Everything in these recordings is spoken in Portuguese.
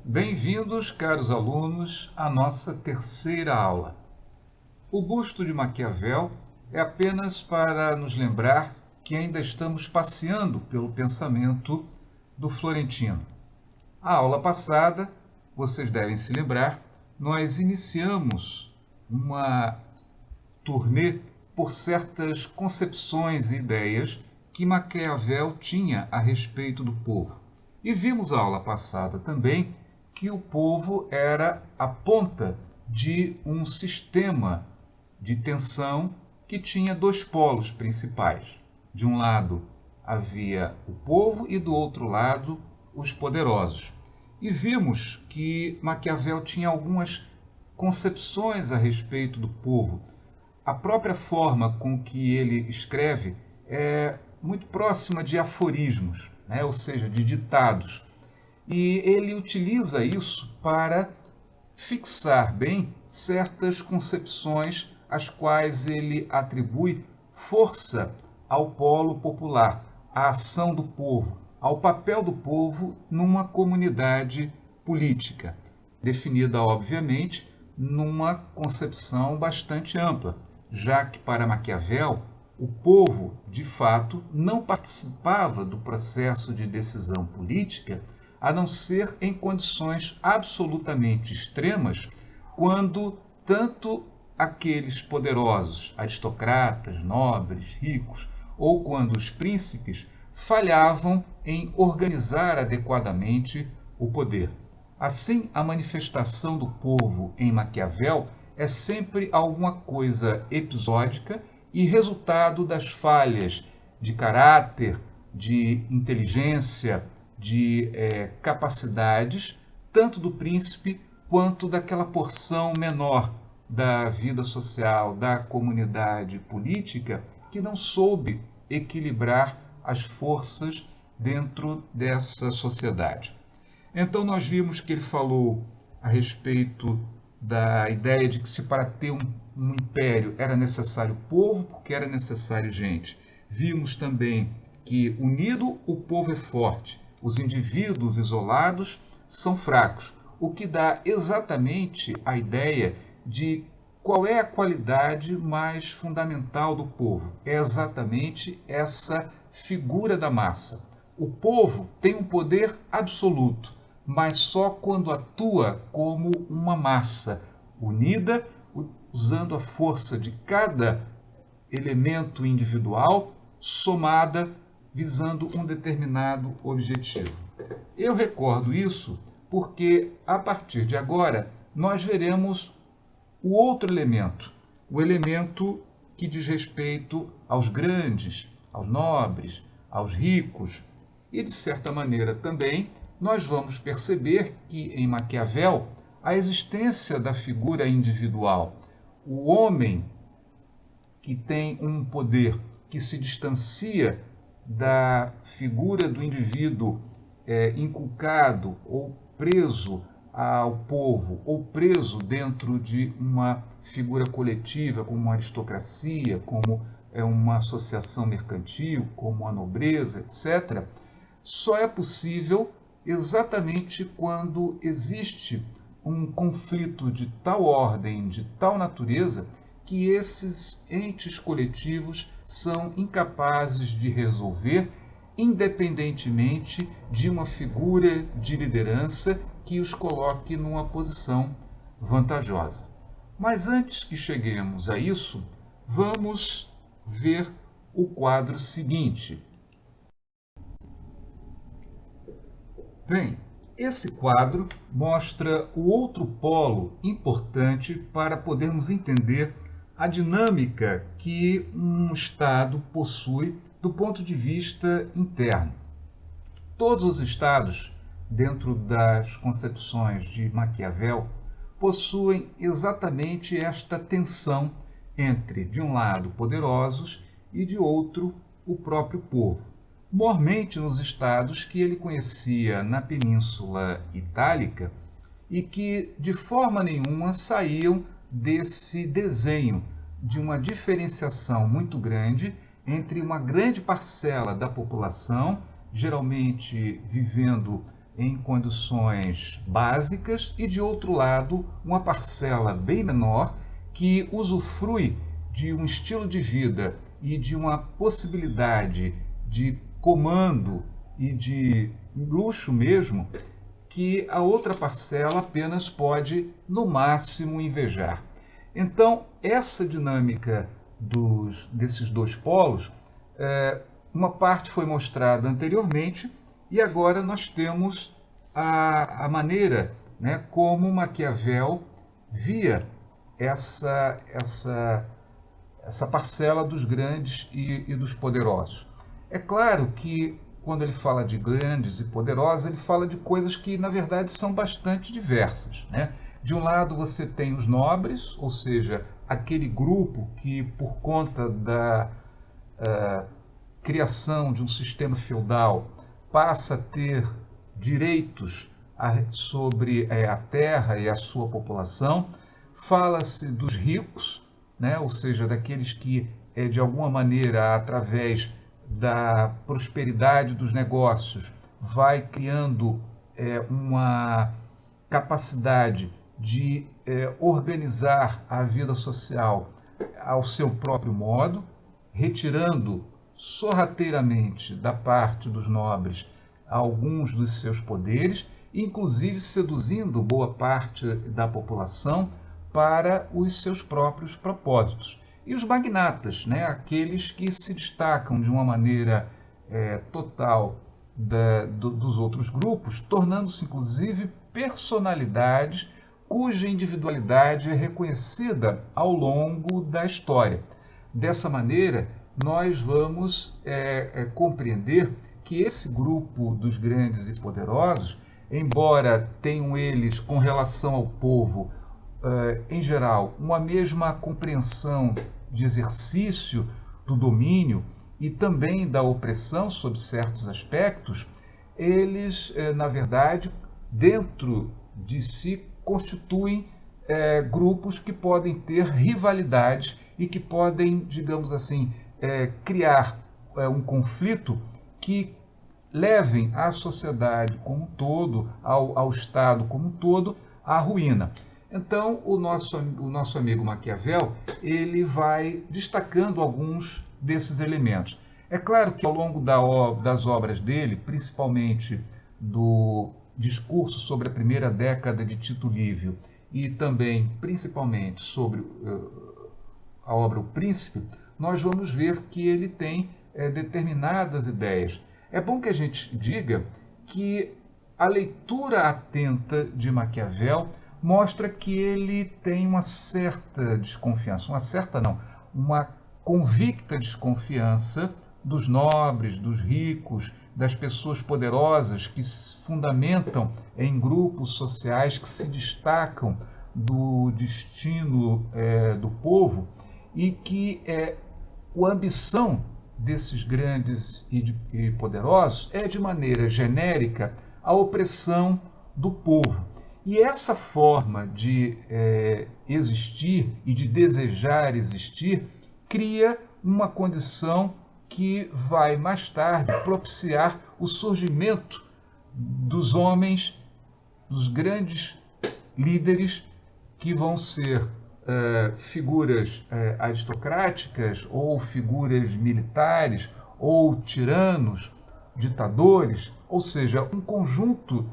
Bem-vindos, caros alunos, à nossa terceira aula. O busto de Maquiavel é apenas para nos lembrar que ainda estamos passeando pelo pensamento do Florentino. A aula passada, vocês devem se lembrar, nós iniciamos uma turnê por certas concepções e ideias que Maquiavel tinha a respeito do povo. E vimos a aula passada também que o povo era a ponta de um sistema de tensão que tinha dois polos principais. De um lado havia o povo e do outro lado os poderosos. E vimos que Maquiavel tinha algumas concepções a respeito do povo. A própria forma com que ele escreve é muito próxima de aforismos, ou seja, de ditados. E ele utiliza isso para fixar bem certas concepções às quais ele atribui força ao polo popular, à ação do povo, ao papel do povo numa comunidade política, definida, obviamente, numa concepção bastante ampla, já que para Maquiavel o povo, de fato, não participava do processo de decisão política, a não ser em condições absolutamente extremas, quando tanto aqueles poderosos, aristocratas, nobres, ricos, ou quando os príncipes falhavam em organizar adequadamente o poder. Assim, a manifestação do povo em Maquiavel é sempre alguma coisa episódica e resultado das falhas de caráter, de inteligência, de capacidades, tanto do príncipe quanto daquela porção menor da vida social, da comunidade política, que não soube equilibrar as forças dentro dessa sociedade. Então nós vimos que ele falou a respeito da ideia de que se para ter um império era necessário povo, porque era necessário gente. Vimos também que unido o povo é forte, os indivíduos isolados são fracos, o que dá exatamente a ideia de qual é a qualidade mais fundamental do povo. É exatamente essa figura da massa. O povo tem um poder absoluto, mas só quando atua como uma massa unida, usando a força de cada elemento individual, somada, visando um determinado objetivo. Eu recordo isso porque, a partir de agora, nós veremos o outro elemento, o elemento que diz respeito aos grandes, aos nobres, aos ricos, e, de certa maneira, também nós vamos perceber que, em Maquiavel, a existência da figura individual, o homem que tem um poder que se distancia da figura do indivíduo inculcado ou preso ao povo, ou preso dentro de uma figura coletiva, como uma aristocracia, como uma associação mercantil, como a nobreza, etc., só é possível exatamente quando existe um conflito de tal ordem, de tal natureza, que esses entes coletivos são incapazes de resolver, independentemente de uma figura de liderança que os coloque numa posição vantajosa. Mas antes que cheguemos a isso, vamos ver o quadro seguinte. Bem, esse quadro mostra o outro polo importante para podermos entender a dinâmica que um Estado possui do ponto de vista interno. Todos os Estados, dentro das concepções de Maquiavel, possuem exatamente esta tensão entre, de um lado, poderosos e, de outro, o próprio povo. Mormente nos estados que ele conhecia na Península Itálica e que, de forma nenhuma, saíam desse desenho de uma diferenciação muito grande entre uma grande parcela da população, geralmente vivendo em condições básicas e, de outro lado, uma parcela bem menor que usufrui de um estilo de vida e de uma possibilidade de comando e de luxo mesmo, que a outra parcela apenas pode, no máximo, invejar. Então, essa dinâmica desses dois polos, uma parte foi mostrada anteriormente e agora nós temos a maneira, né, como Maquiavel via essa parcela dos grandes e dos poderosos. É claro que quando ele fala de grandes e poderosos, ele fala de coisas que, na verdade, são bastante diversas, né? De um lado você tem os nobres, ou seja, aquele grupo que, por conta da criação de um sistema feudal, passa a ter direitos sobre a terra e a sua população. Fala-se dos ricos, né? Ou seja, daqueles que, de alguma maneira, através da prosperidade dos negócios, vai criando uma capacidade de organizar a vida social ao seu próprio modo, retirando sorrateiramente da parte dos nobres alguns dos seus poderes, inclusive seduzindo boa parte da população para os seus próprios propósitos. E os magnatas, né, aqueles que se destacam de uma maneira total dos outros grupos, tornando-se inclusive personalidades cuja individualidade é reconhecida ao longo da história. Dessa maneira, nós vamos compreender que esse grupo dos grandes e poderosos, embora tenham eles, com relação ao povo, em geral, uma mesma compreensão de exercício do domínio e também da opressão sob certos aspectos, eles, na verdade, dentro de si constituem grupos que podem ter rivalidades e que podem, digamos assim, criar um conflito que levem a sociedade como um todo, ao Estado como um todo, à ruína. Então, o nosso amigo Maquiavel, ele vai destacando alguns desses elementos. É claro que ao longo das obras dele, principalmente do discurso sobre a primeira década de Tito Livio e também, principalmente, sobre a obra O Príncipe, nós vamos ver que ele tem determinadas ideias. É bom que a gente diga que a leitura atenta de Maquiavel mostra que ele tem uma certa desconfiança, uma convicta desconfiança dos nobres, dos ricos, das pessoas poderosas que se fundamentam em grupos sociais que se destacam do destino do povo e que a ambição desses grandes e poderosos é, de maneira genérica, a opressão do povo. E essa forma de existir e de desejar existir cria uma condição que vai mais tarde propiciar o surgimento dos homens, dos grandes líderes que vão ser figuras aristocráticas ou figuras militares ou tiranos, ditadores, ou seja, um conjunto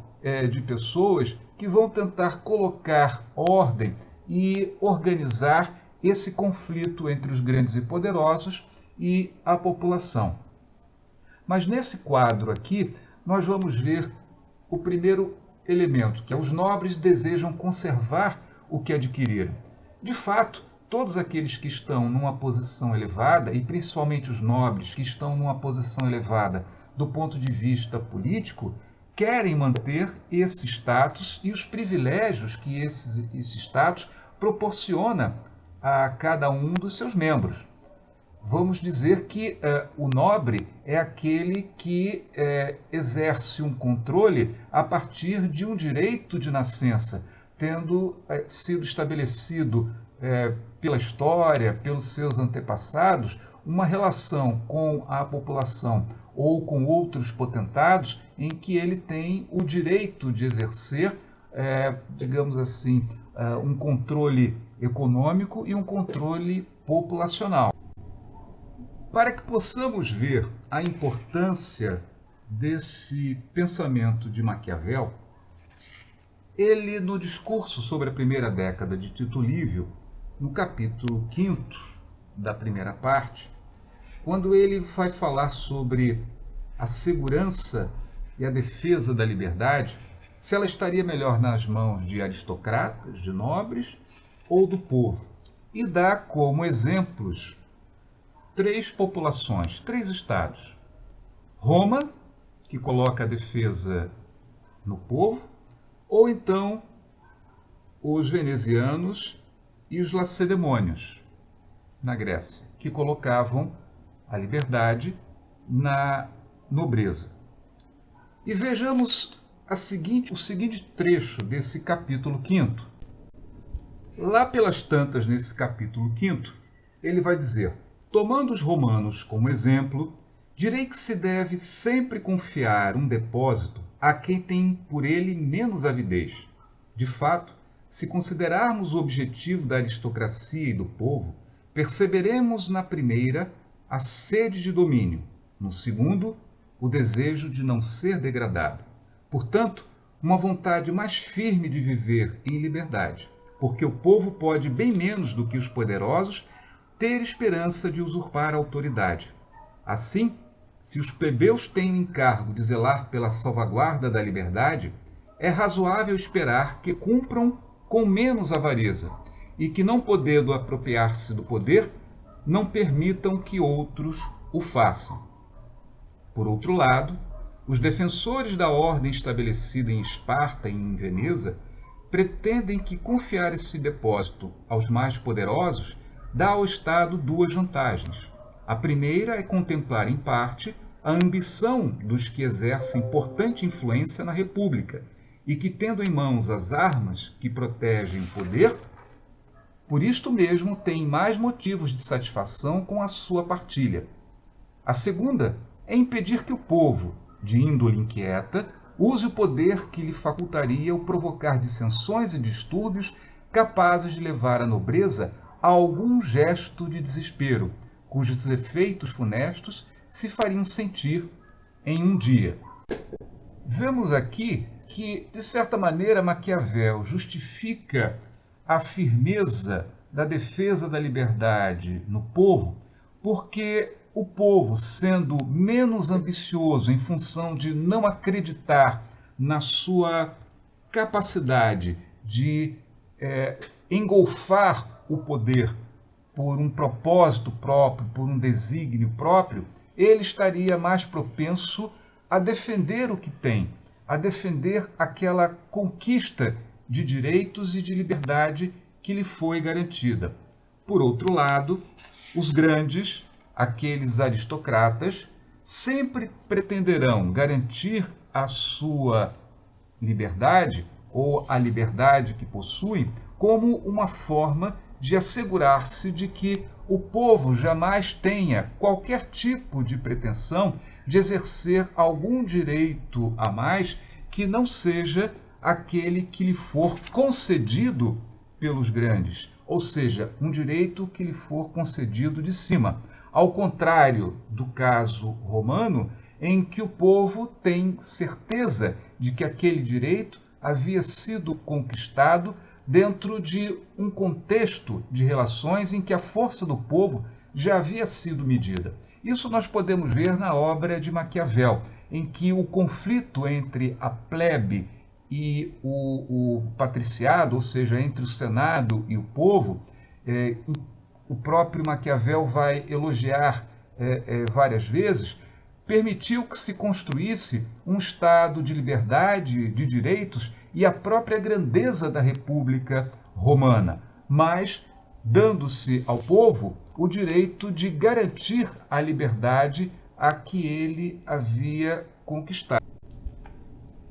de pessoas que vão tentar colocar ordem e organizar esse conflito entre os grandes e poderosos e a população. Mas nesse quadro aqui, nós vamos ver o primeiro elemento, que é os nobres desejam conservar o que adquiriram. De fato, todos aqueles que estão numa posição elevada, e principalmente os nobres que estão numa posição elevada do ponto de vista político, querem manter esse status e os privilégios que esse status proporciona a cada um dos seus membros. Vamos dizer que o nobre é aquele que exerce um controle a partir de um direito de nascença, tendo sido estabelecido pela história, pelos seus antepassados, uma relação com a população ou com outros potentados, em que ele tem o direito de exercer, digamos assim, um controle econômico e um controle populacional. Para que possamos ver a importância desse pensamento de Maquiavel, ele, no discurso sobre a primeira década de Tito Livio, no capítulo 5º da primeira parte, quando ele vai falar sobre a segurança e a defesa da liberdade, se ela estaria melhor nas mãos de aristocratas, de nobres ou do povo, e dá como exemplos 3 populações, 3 estados. Roma, que coloca a defesa no povo, ou então os venezianos e os lacedemônios, na Grécia, que colocavam a liberdade na nobreza. E vejamos o seguinte trecho desse capítulo 5º. Lá pelas tantas, nesse capítulo 5º, ele vai dizer: tomando os romanos como exemplo, direi que se deve sempre confiar um depósito a quem tem por ele menos avidez. De fato, se considerarmos o objetivo da aristocracia e do povo, perceberemos na primeira a sede de domínio, no segundo, o desejo de não ser degradado. Portanto, uma vontade mais firme de viver em liberdade, porque o povo pode, bem menos do que os poderosos, ter esperança de usurpar a autoridade. Assim, se os plebeus têm o encargo de zelar pela salvaguarda da liberdade, é razoável esperar que cumpram com menos avareza e que, não podendo apropriar-se do poder, não permitam que outros o façam. Por outro lado, os defensores da ordem estabelecida em Esparta e em Veneza pretendem que confiar esse depósito aos mais poderosos dá ao Estado 2 vantagens. A primeira é contemplar, em parte, a ambição dos que exercem importante influência na República e que, tendo em mãos as armas que protegem o poder, por isto mesmo têm mais motivos de satisfação com a sua partilha. A segunda é impedir que o povo, de índole inquieta, use o poder que lhe facultaria o provocar dissensões e distúrbios capazes de levar a nobreza a algum gesto de desespero, cujos efeitos funestos se fariam sentir em um dia. Vemos aqui que, de certa maneira, Maquiavel justifica a firmeza da defesa da liberdade no povo, porque o povo, sendo menos ambicioso em função de não acreditar na sua capacidade de engolfar o poder por um propósito próprio, por um desígnio próprio, ele estaria mais propenso a defender o que tem, a defender aquela conquista de direitos e de liberdade que lhe foi garantida. Por outro lado, os grandes, aqueles aristocratas, sempre pretenderão garantir a sua liberdade ou a liberdade que possuem como uma forma de assegurar-se de que o povo jamais tenha qualquer tipo de pretensão de exercer algum direito a mais que não seja aquele que lhe for concedido pelos grandes, ou seja, um direito que lhe for concedido de cima, ao contrário do caso romano, em que o povo tem certeza de que aquele direito havia sido conquistado dentro de um contexto de relações em que a força do povo já havia sido medida. Isso nós podemos ver na obra de Maquiavel, em que o conflito entre a plebe e o patriciado, ou seja, entre o Senado e o povo, o próprio Maquiavel vai elogiar várias vezes, permitiu que se construísse um estado de liberdade, de direitos e a própria grandeza da República Romana, mas dando-se ao povo o direito de garantir a liberdade a que ele havia conquistado.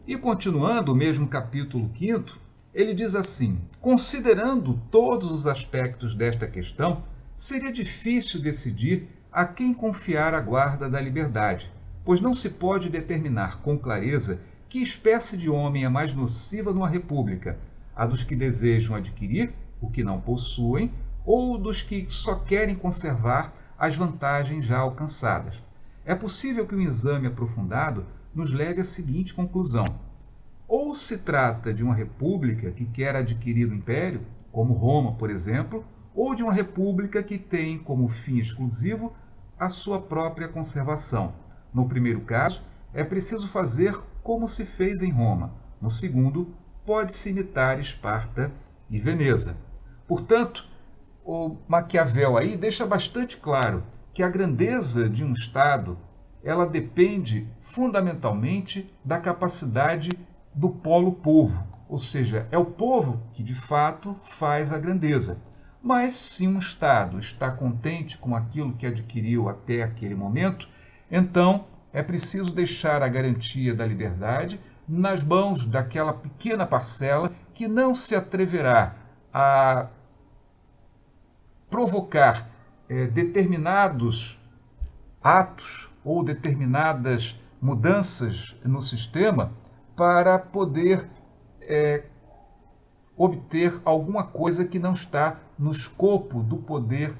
E continuando o mesmo capítulo 5º, ele diz assim: considerando todos os aspectos desta questão, seria difícil decidir a quem confiar a guarda da liberdade, pois não se pode determinar com clareza que espécie de homem é mais nociva numa república, a dos que desejam adquirir o que não possuem ou dos que só querem conservar as vantagens já alcançadas. É possível que um exame aprofundado nos leve à seguinte conclusão: ou se trata de uma república que quer adquirir o império, como Roma, por exemplo, ou de uma república que tem como fim exclusivo a sua própria conservação. No primeiro caso, é preciso fazer como se fez em Roma. No segundo, pode-se imitar Esparta e Veneza. Portanto, o Maquiavel aí deixa bastante claro que a grandeza de um Estado ela depende fundamentalmente da capacidade do polo povo, ou seja, é o povo que de fato faz a grandeza. Mas se um Estado está contente com aquilo que adquiriu até aquele momento, então é preciso deixar a garantia da liberdade nas mãos daquela pequena parcela que não se atreverá a provocar determinados atos ou determinadas mudanças no sistema para poder obter alguma coisa que não está no escopo do poder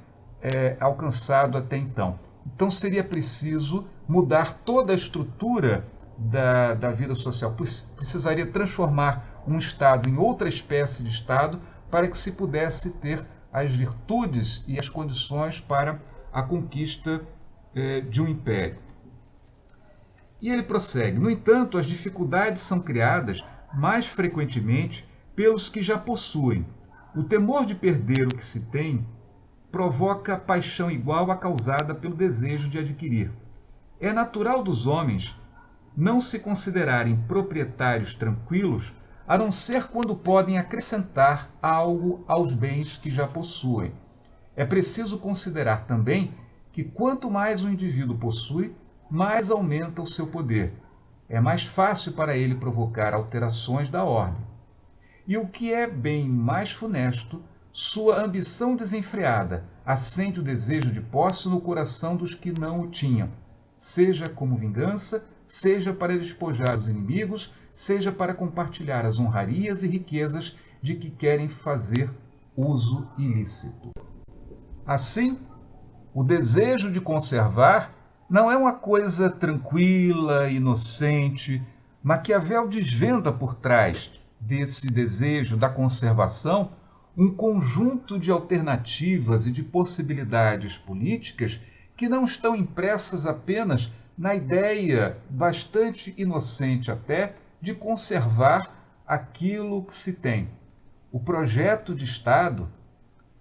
alcançado até então. Então seria preciso mudar toda a estrutura da vida social. Precisaria transformar um Estado em outra espécie de Estado para que se pudesse ter as virtudes e as condições para a conquista de um império. E ele prossegue: no entanto, as dificuldades são criadas mais frequentemente pelos que já possuem. O temor de perder o que se tem provoca paixão igual à causada pelo desejo de adquirir. É natural dos homens não se considerarem proprietários tranquilos, a não ser quando podem acrescentar algo aos bens que já possuem. É preciso considerar também que quanto mais o indivíduo possui, mais aumenta o seu poder. É mais fácil para ele provocar alterações da ordem. E o que é bem mais funesto, sua ambição desenfreada acende o desejo de posse no coração dos que não o tinham, seja como vingança, seja para despojar os inimigos, seja para compartilhar as honrarias e riquezas de que querem fazer uso ilícito. Assim, o desejo de conservar não é uma coisa tranquila, inocente. Maquiavel desvenda por trás desse desejo da conservação um conjunto de alternativas e de possibilidades políticas que não estão impressas apenas na ideia, bastante inocente até, de conservar aquilo que se tem. O projeto de Estado,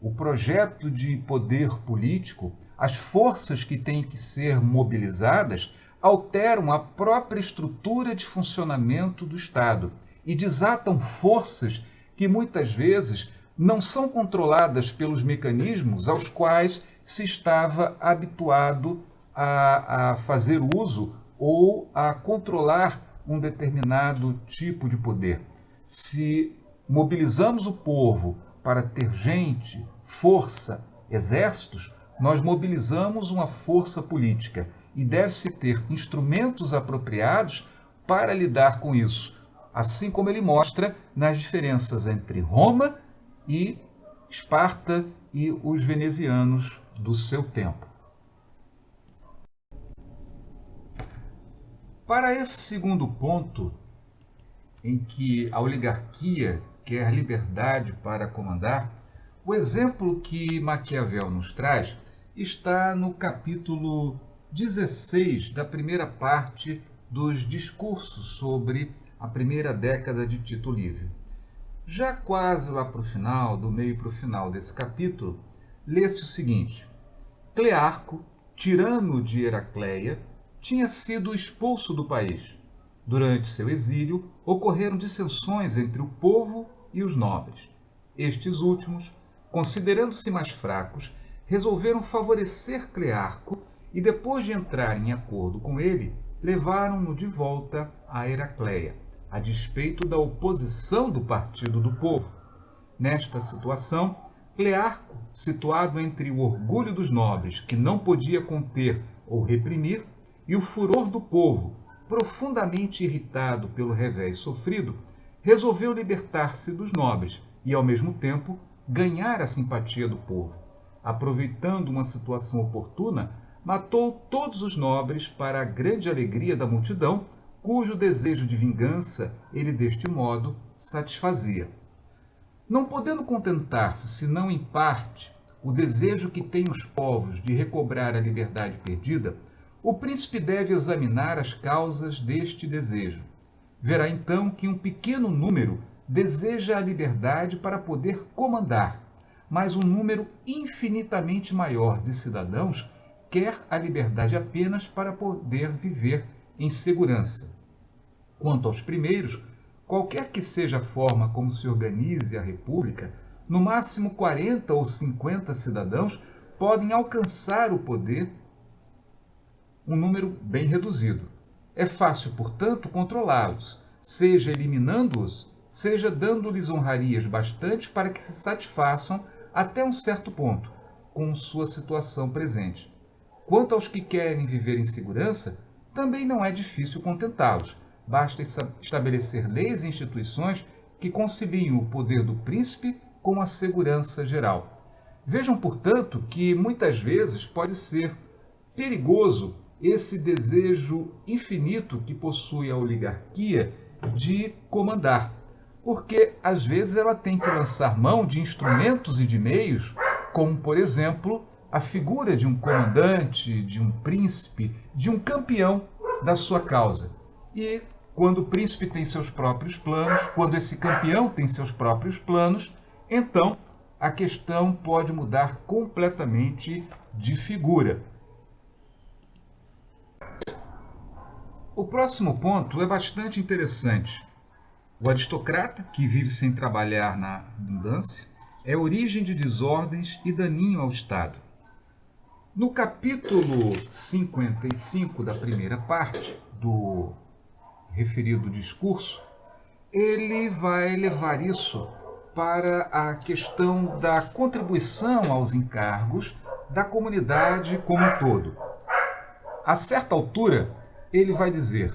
o projeto de poder político, as forças que têm que ser mobilizadas alteram a própria estrutura de funcionamento do Estado e desatam forças que muitas vezes não são controladas pelos mecanismos aos quais se estava habituado a fazer uso ou a controlar um determinado tipo de poder. Se mobilizamos o povo para ter gente, força, exércitos, nós mobilizamos uma força política e deve-se ter instrumentos apropriados para lidar com isso, assim como ele mostra nas diferenças entre Roma e Esparta e os venezianos do seu tempo. Para esse segundo ponto, em que a oligarquia quer liberdade para comandar, o exemplo que Maquiavel nos traz está no capítulo 16 da primeira parte dos discursos sobre a primeira década de Tito Livio. Já quase lá para o final, do meio para o final desse capítulo, lê-se o seguinte: Clearco, tirano de Heracleia, tinha sido expulso do país. Durante seu exílio, ocorreram dissensões entre o povo e os nobres. Estes últimos, considerando-se mais fracos, resolveram favorecer Clearco e, depois de entrar em acordo com ele, levaram-no de volta a Heracleia, a despeito da oposição do partido do povo. Nesta situação, Clearco, situado entre o orgulho dos nobres, que não podia conter ou reprimir, e o furor do povo, profundamente irritado pelo revés sofrido, resolveu libertar-se dos nobres e, ao mesmo tempo, ganhar a simpatia do povo. Aproveitando uma situação oportuna, matou todos os nobres para a grande alegria da multidão, cujo desejo de vingança ele deste modo satisfazia. Não podendo contentar-se, senão em parte, o desejo que têm os povos de recobrar a liberdade perdida, o príncipe deve examinar as causas deste desejo. Verá então que um pequeno número deseja a liberdade para poder comandar, mas um número infinitamente maior de cidadãos quer a liberdade apenas para poder viver em segurança. Quanto aos primeiros, qualquer que seja a forma como se organize a República, no máximo 40 ou 50 cidadãos podem alcançar o poder, um número bem reduzido. É fácil, portanto, controlá-los, seja eliminando-os, seja dando-lhes honrarias bastantes para que se satisfaçam até um certo ponto com sua situação presente. Quanto aos que querem viver em segurança, também não é difícil contentá-los. Basta estabelecer leis e instituições que conciliem o poder do príncipe com a segurança geral. Vejam, portanto, que muitas vezes pode ser perigoso esse desejo infinito que possui a oligarquia de comandar, porque às vezes ela tem que lançar mão de instrumentos e de meios, como, por exemplo, a figura de um comandante, de um príncipe, de um campeão da sua causa. E quando o príncipe tem seus próprios planos, quando esse campeão tem seus próprios planos, então a questão pode mudar completamente de figura. O próximo ponto é bastante interessante. O aristocrata, que vive sem trabalhar na abundância, é origem de desordens e daninho ao Estado. No capítulo 55 da primeira parte do referido discurso, ele vai levar isso para a questão da contribuição aos encargos da comunidade como um todo. A certa altura, ele vai dizer: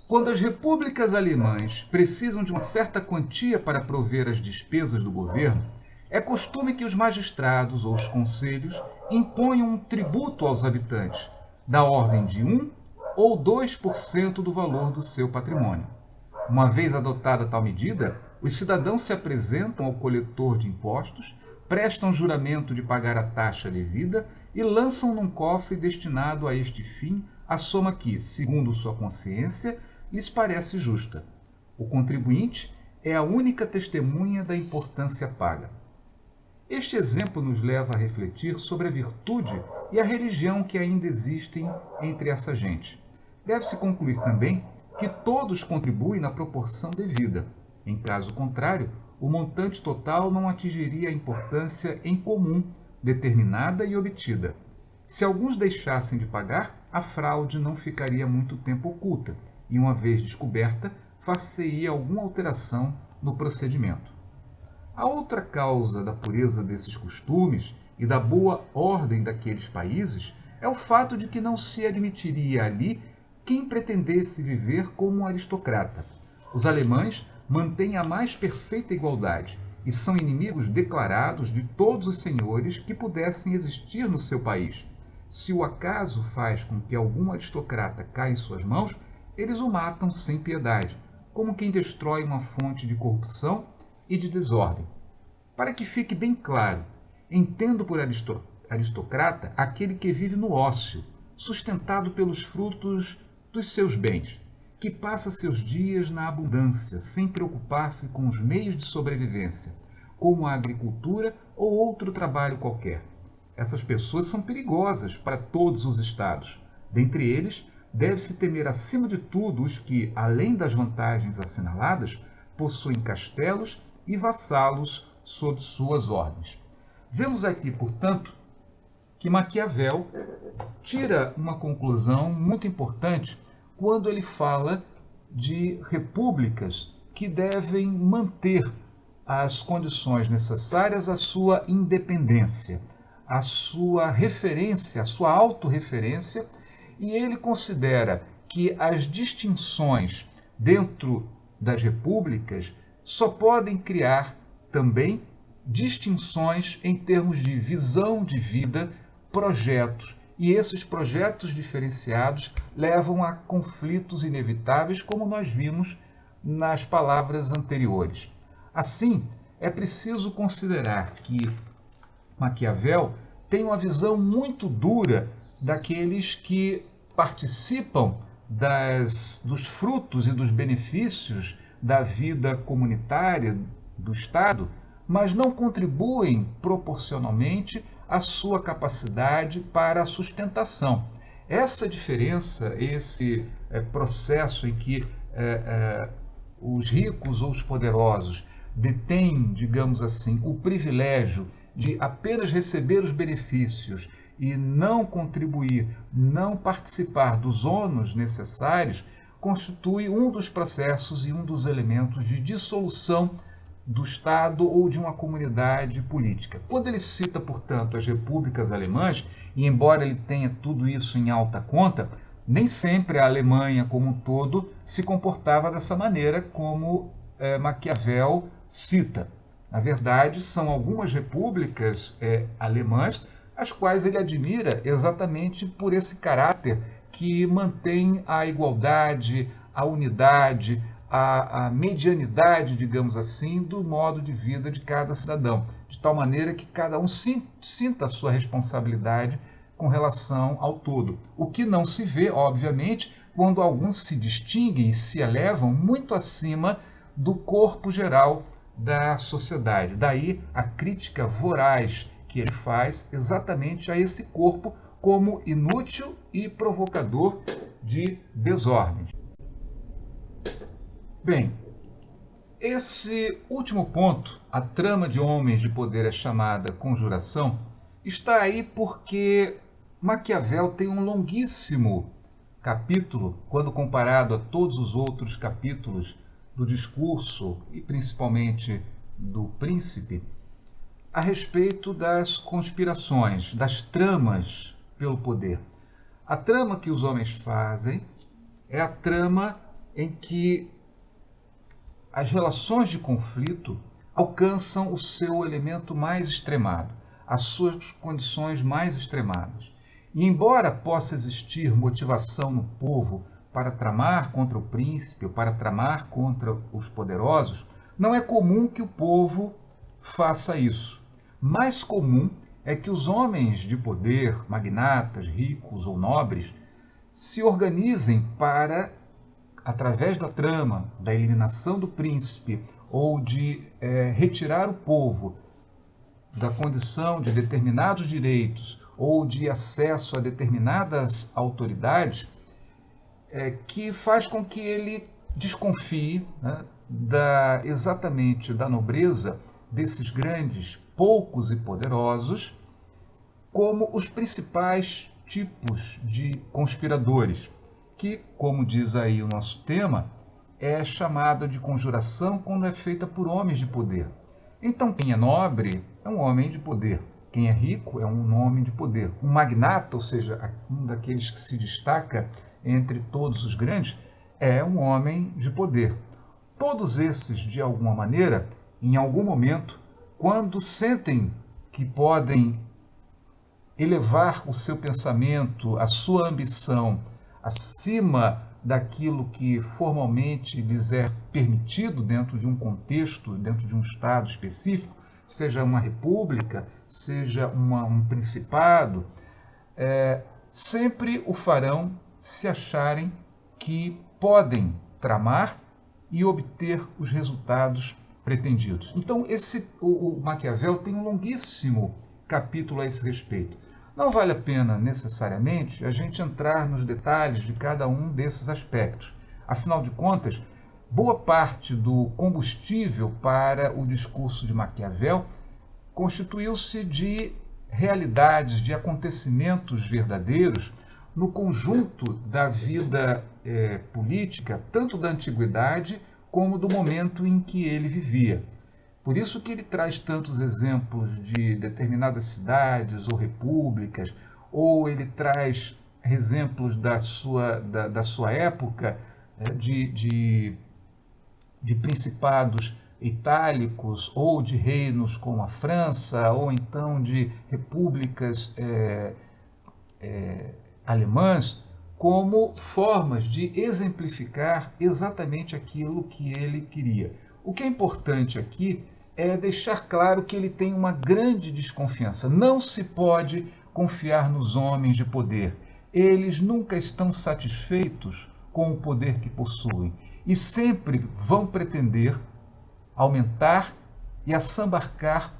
quando as repúblicas alemãs precisam de uma certa quantia para prover as despesas do governo, é costume que os magistrados ou os conselhos imponham um tributo aos habitantes, da ordem de 1 ou 2% do valor do seu patrimônio. Uma vez adotada tal medida, os cidadãos se apresentam ao coletor de impostos, prestam juramento de pagar a taxa devida e lançam num cofre destinado a este fim a soma que, segundo sua consciência, lhes parece justa. O contribuinte é a única testemunha da importância paga. Este exemplo nos leva a refletir sobre a virtude e a religião que ainda existem entre essa gente. Deve-se concluir também que todos contribuem na proporção devida. Em caso contrário, o montante total não atingiria a importância em comum, determinada e obtida. Se alguns deixassem de pagar, a fraude não ficaria muito tempo oculta e, uma vez descoberta, far-se-ia alguma alteração no procedimento. A outra causa da pureza desses costumes e da boa ordem daqueles países é o fato de que não se admitiria ali quem pretendesse viver como um aristocrata. Os alemães mantêm a mais perfeita igualdade e são inimigos declarados de todos os senhores que pudessem existir no seu país. Se o acaso faz com que algum aristocrata caia em suas mãos, eles o matam sem piedade, como quem destrói uma fonte de corrupção e de desordem. Para que fique bem claro, entendo por aristocrata aquele que vive no ócio, sustentado pelos frutos dos seus bens, que passa seus dias na abundância, sem preocupar-se com os meios de sobrevivência, como a agricultura ou outro trabalho qualquer. Essas pessoas são perigosas para todos os estados. Dentre eles, deve-se temer acima de tudo os que, além das vantagens assinaladas, possuem castelos e vassalos sob suas ordens. Vemos aqui, portanto, que Maquiavel tira uma conclusão muito importante quando ele fala de repúblicas que devem manter as condições necessárias à sua independência, à sua referência, à sua autorreferência E ele considera que as distinções dentro das repúblicas só podem criar também distinções em termos de visão de vida, projetos. E esses projetos diferenciados levam a conflitos inevitáveis, como nós vimos nas palavras anteriores. Assim, é preciso considerar que Maquiavel tem uma visão muito dura daqueles que participam dos frutos e dos benefícios da vida comunitária do Estado, mas não contribuem proporcionalmente à sua capacidade para a sustentação. Essa diferença, esse processo em que os ricos ou os poderosos detêm, digamos assim, o privilégio de apenas receber os benefícios e não contribuir, não participar dos ônus necessários, constitui um dos processos e um dos elementos de dissolução do Estado ou de uma comunidade política. Quando ele cita, portanto, as repúblicas alemãs, e embora ele tenha tudo isso em alta conta, nem sempre a Alemanha como um todo se comportava dessa maneira como Maquiavel cita. Na verdade, são algumas repúblicas alemãs as quais ele admira exatamente por esse caráter que mantém a igualdade, a unidade, a medianidade, digamos assim, do modo de vida de cada cidadão, de tal maneira que cada um sinta a sua responsabilidade com relação ao todo. O que não se vê, obviamente, quando alguns se distinguem e se elevam muito acima do corpo geral da sociedade. Daí a crítica voraz que ele faz exatamente a esse corpo como inútil e provocador de desordem. Bem, esse último ponto, a trama de homens de poder é chamada conjuração, está aí porque Maquiavel tem um longuíssimo capítulo, quando comparado a todos os outros capítulos do discurso e principalmente do Príncipe, a respeito das conspirações, das tramas pelo poder. A trama que os homens fazem é a trama em que as relações de conflito alcançam o seu elemento mais extremado, as suas condições mais extremadas. E embora possa existir motivação no povo para tramar contra o príncipe ou para tramar contra os poderosos, não é comum que o povo faça isso. Mais comum é que os homens de poder, magnatas, ricos ou nobres, se organizem para, através da trama, da eliminação do príncipe ou de retirar o povo da condição de determinados direitos ou de acesso a determinadas autoridades, que faz com que ele desconfie, né, exatamente da nobreza desses grandes, poucos e poderosos, como os principais tipos de conspiradores, que, como diz aí o nosso tema, é chamada de conjuração quando é feita por homens de poder. Então, quem é nobre é um homem de poder. Quem é rico é um homem de poder. Um magnata, ou seja, um daqueles que se destaca entre todos os grandes, é um homem de poder. Todos esses, de alguma maneira, em algum momento, quando sentem que podem elevar o seu pensamento, a sua ambição, acima daquilo que formalmente lhes é permitido dentro de um contexto, dentro de um Estado específico, seja uma república, seja um principado, sempre o farão se acharem que podem tramar e obter os resultados pretendidos. Então, o Maquiavel tem um longuíssimo capítulo a esse respeito. Não vale a pena, necessariamente, a gente entrar nos detalhes de cada um desses aspectos. Afinal de contas, boa parte do combustível para o discurso de Maquiavel constituiu-se de realidades, de acontecimentos verdadeiros no conjunto da vida política, tanto da antiguidade como do momento em que ele vivia. Por isso que ele traz tantos exemplos de determinadas cidades ou repúblicas, ou ele traz exemplos da sua época, de principados itálicos, ou de reinos como a França, ou então de repúblicas alemãs, como formas de exemplificar exatamente aquilo que ele queria. O que é importante aqui é deixar claro que ele tem uma grande desconfiança. Não se pode confiar nos homens de poder. Eles nunca estão satisfeitos com o poder que possuem e sempre vão pretender aumentar e assambarcar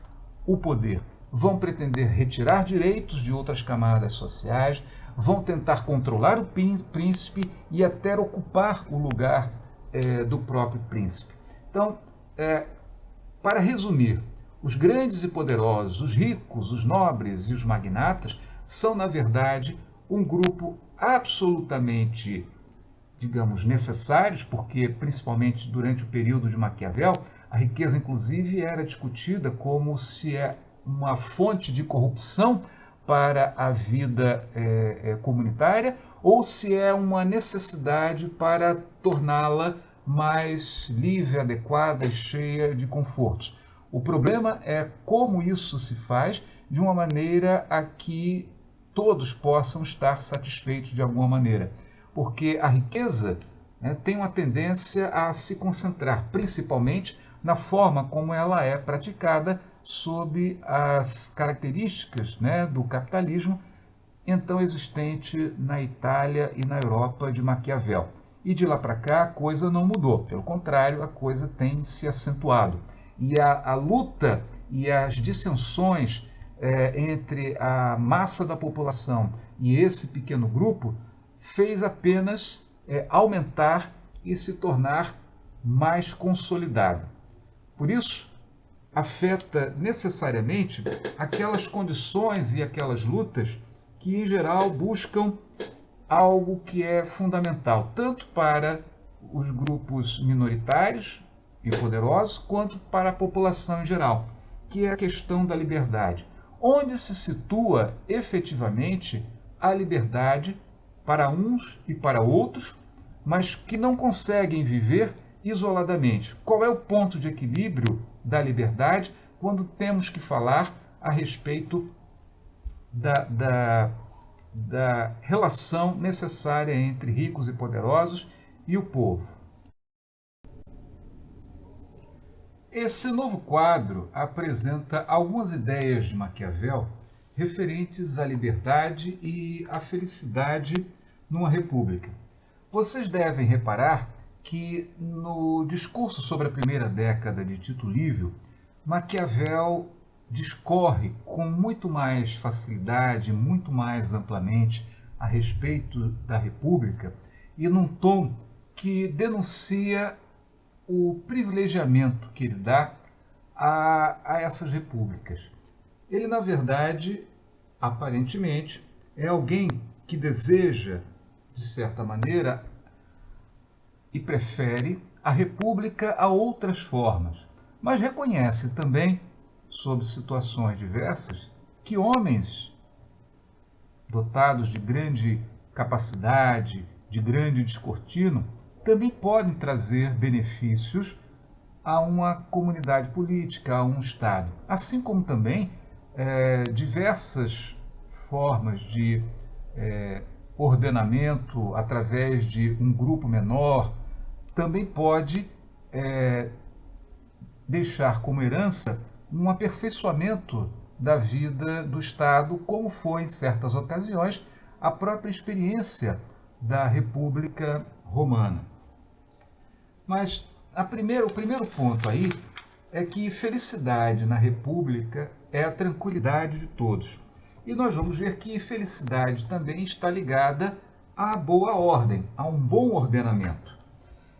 o poder. Vão pretender retirar direitos de outras camadas sociais, vão tentar controlar o príncipe e até ocupar o lugar do próprio príncipe. Então, para resumir, os grandes e poderosos, os ricos, os nobres e os magnatas são, na verdade, um grupo absolutamente, digamos, necessários, porque, principalmente durante o período de Maquiavel, a riqueza, inclusive, era discutida como se é uma fonte de corrupção para a vida comunitária ou se é uma necessidade para torná-la mais livre, adequada e cheia de confortos. O problema é como isso se faz de uma maneira a que todos possam estar satisfeitos de alguma maneira. Porque a riqueza tem uma tendência a se concentrar principalmente na forma como ela é praticada sob as características do capitalismo então existente na Itália e na Europa de Maquiavel. E de lá para cá a coisa não mudou, pelo contrário, a coisa tem se acentuado. E a luta e as dissensões entre a massa da população e esse pequeno grupo fez apenas aumentar e se tornar mais consolidada. Por isso, afeta necessariamente aquelas condições e aquelas lutas que, em geral, buscam algo que é fundamental, tanto para os grupos minoritários e poderosos, quanto para a população em geral, que é a questão da liberdade. Onde se situa efetivamente a liberdade para uns e para outros, mas que não conseguem viver isoladamente. Qual é o ponto de equilíbrio da liberdade quando temos que falar a respeito da relação necessária entre ricos e poderosos e o povo? Esse novo quadro apresenta algumas ideias de Maquiavel referentes à liberdade e à felicidade numa república. Vocês devem reparar que no discurso sobre a primeira década de Tito Livio, Maquiavel discorre com muito mais facilidade, muito mais amplamente a respeito da República e num tom que denuncia o privilegiamento que ele dá a essas repúblicas. Ele, na verdade, aparentemente, é alguém que deseja, de certa maneira, e prefere a república a outras formas, mas reconhece também, sob situações diversas, que homens dotados de grande capacidade, de grande descortino, também podem trazer benefícios a uma comunidade política, a um Estado. Assim como também diversas formas de ordenamento através de um grupo menor também pode deixar como herança um aperfeiçoamento da vida do Estado, como foi, em certas ocasiões, a própria experiência da República Romana. Mas o primeiro ponto aí é que felicidade na República é a tranquilidade de todos. E nós vamos ver que felicidade também está ligada à boa ordem, a um bom ordenamento.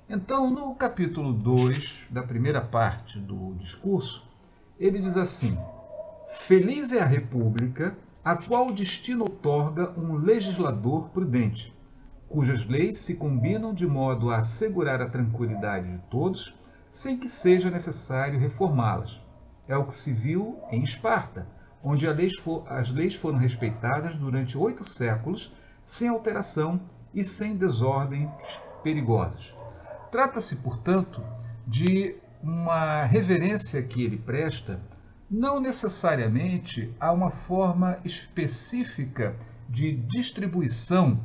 Então, no capítulo 2 da primeira parte do discurso, ele diz assim: feliz é a República, a qual o destino outorga um legislador prudente, cujas leis se combinam de modo a assegurar a tranquilidade de todos, sem que seja necessário reformá-las. É o que se viu em Esparta, onde as leis foram respeitadas durante 8 séculos, sem alteração e sem desordens perigosas. Trata-se, portanto, de uma reverência que ele presta não necessariamente a uma forma específica de distribuição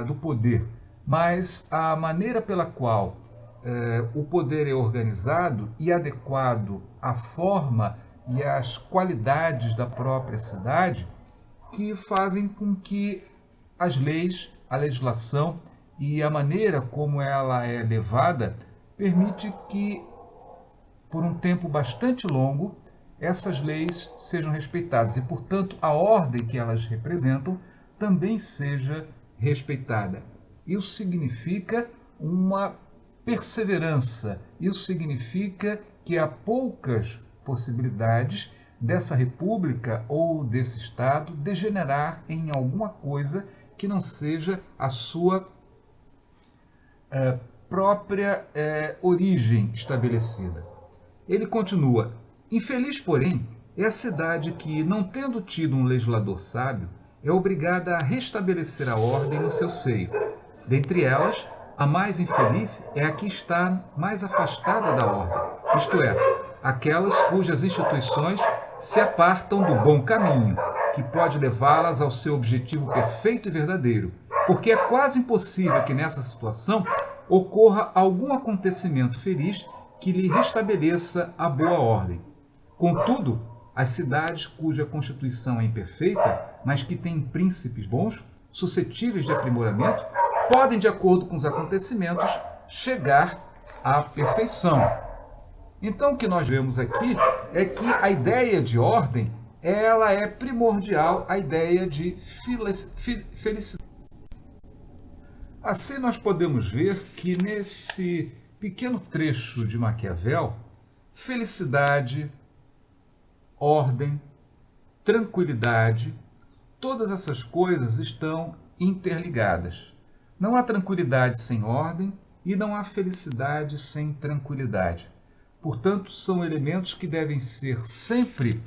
do poder, mas a maneira pela qual o poder é organizado e adequado à forma e às qualidades da própria cidade, que fazem com que as leis, a legislação e a maneira como ela é levada permite que, por um tempo bastante longo, essas leis sejam respeitadas e, portanto, a ordem que elas representam também seja respeitada. Isso significa uma perseverança, isso significa que há poucas possibilidades dessa república ou desse Estado degenerar em alguma coisa que não seja a sua própria origem estabelecida. Ele continua: infeliz, porém, é a cidade que, não tendo tido um legislador sábio, é obrigada a restabelecer a ordem no seu seio. Dentre elas, a mais infeliz é a que está mais afastada da ordem, isto é, aquelas cujas instituições se apartam do bom caminho, que pode levá-las ao seu objetivo perfeito e verdadeiro, porque é quase impossível que nessa situação ocorra algum acontecimento feliz que lhe restabeleça a boa ordem. Contudo, as cidades cuja constituição é imperfeita, mas que têm príncipes bons, suscetíveis de aprimoramento, podem, de acordo com os acontecimentos, chegar à perfeição. Então, o que nós vemos aqui é que a ideia de ordem, ela é primordial à ideia de felicidade. Assim, nós podemos ver que nesse pequeno trecho de Maquiavel, felicidade, ordem, tranquilidade, todas essas coisas estão interligadas. Não há tranquilidade sem ordem e não há felicidade sem tranquilidade. Portanto, são elementos que devem ser sempre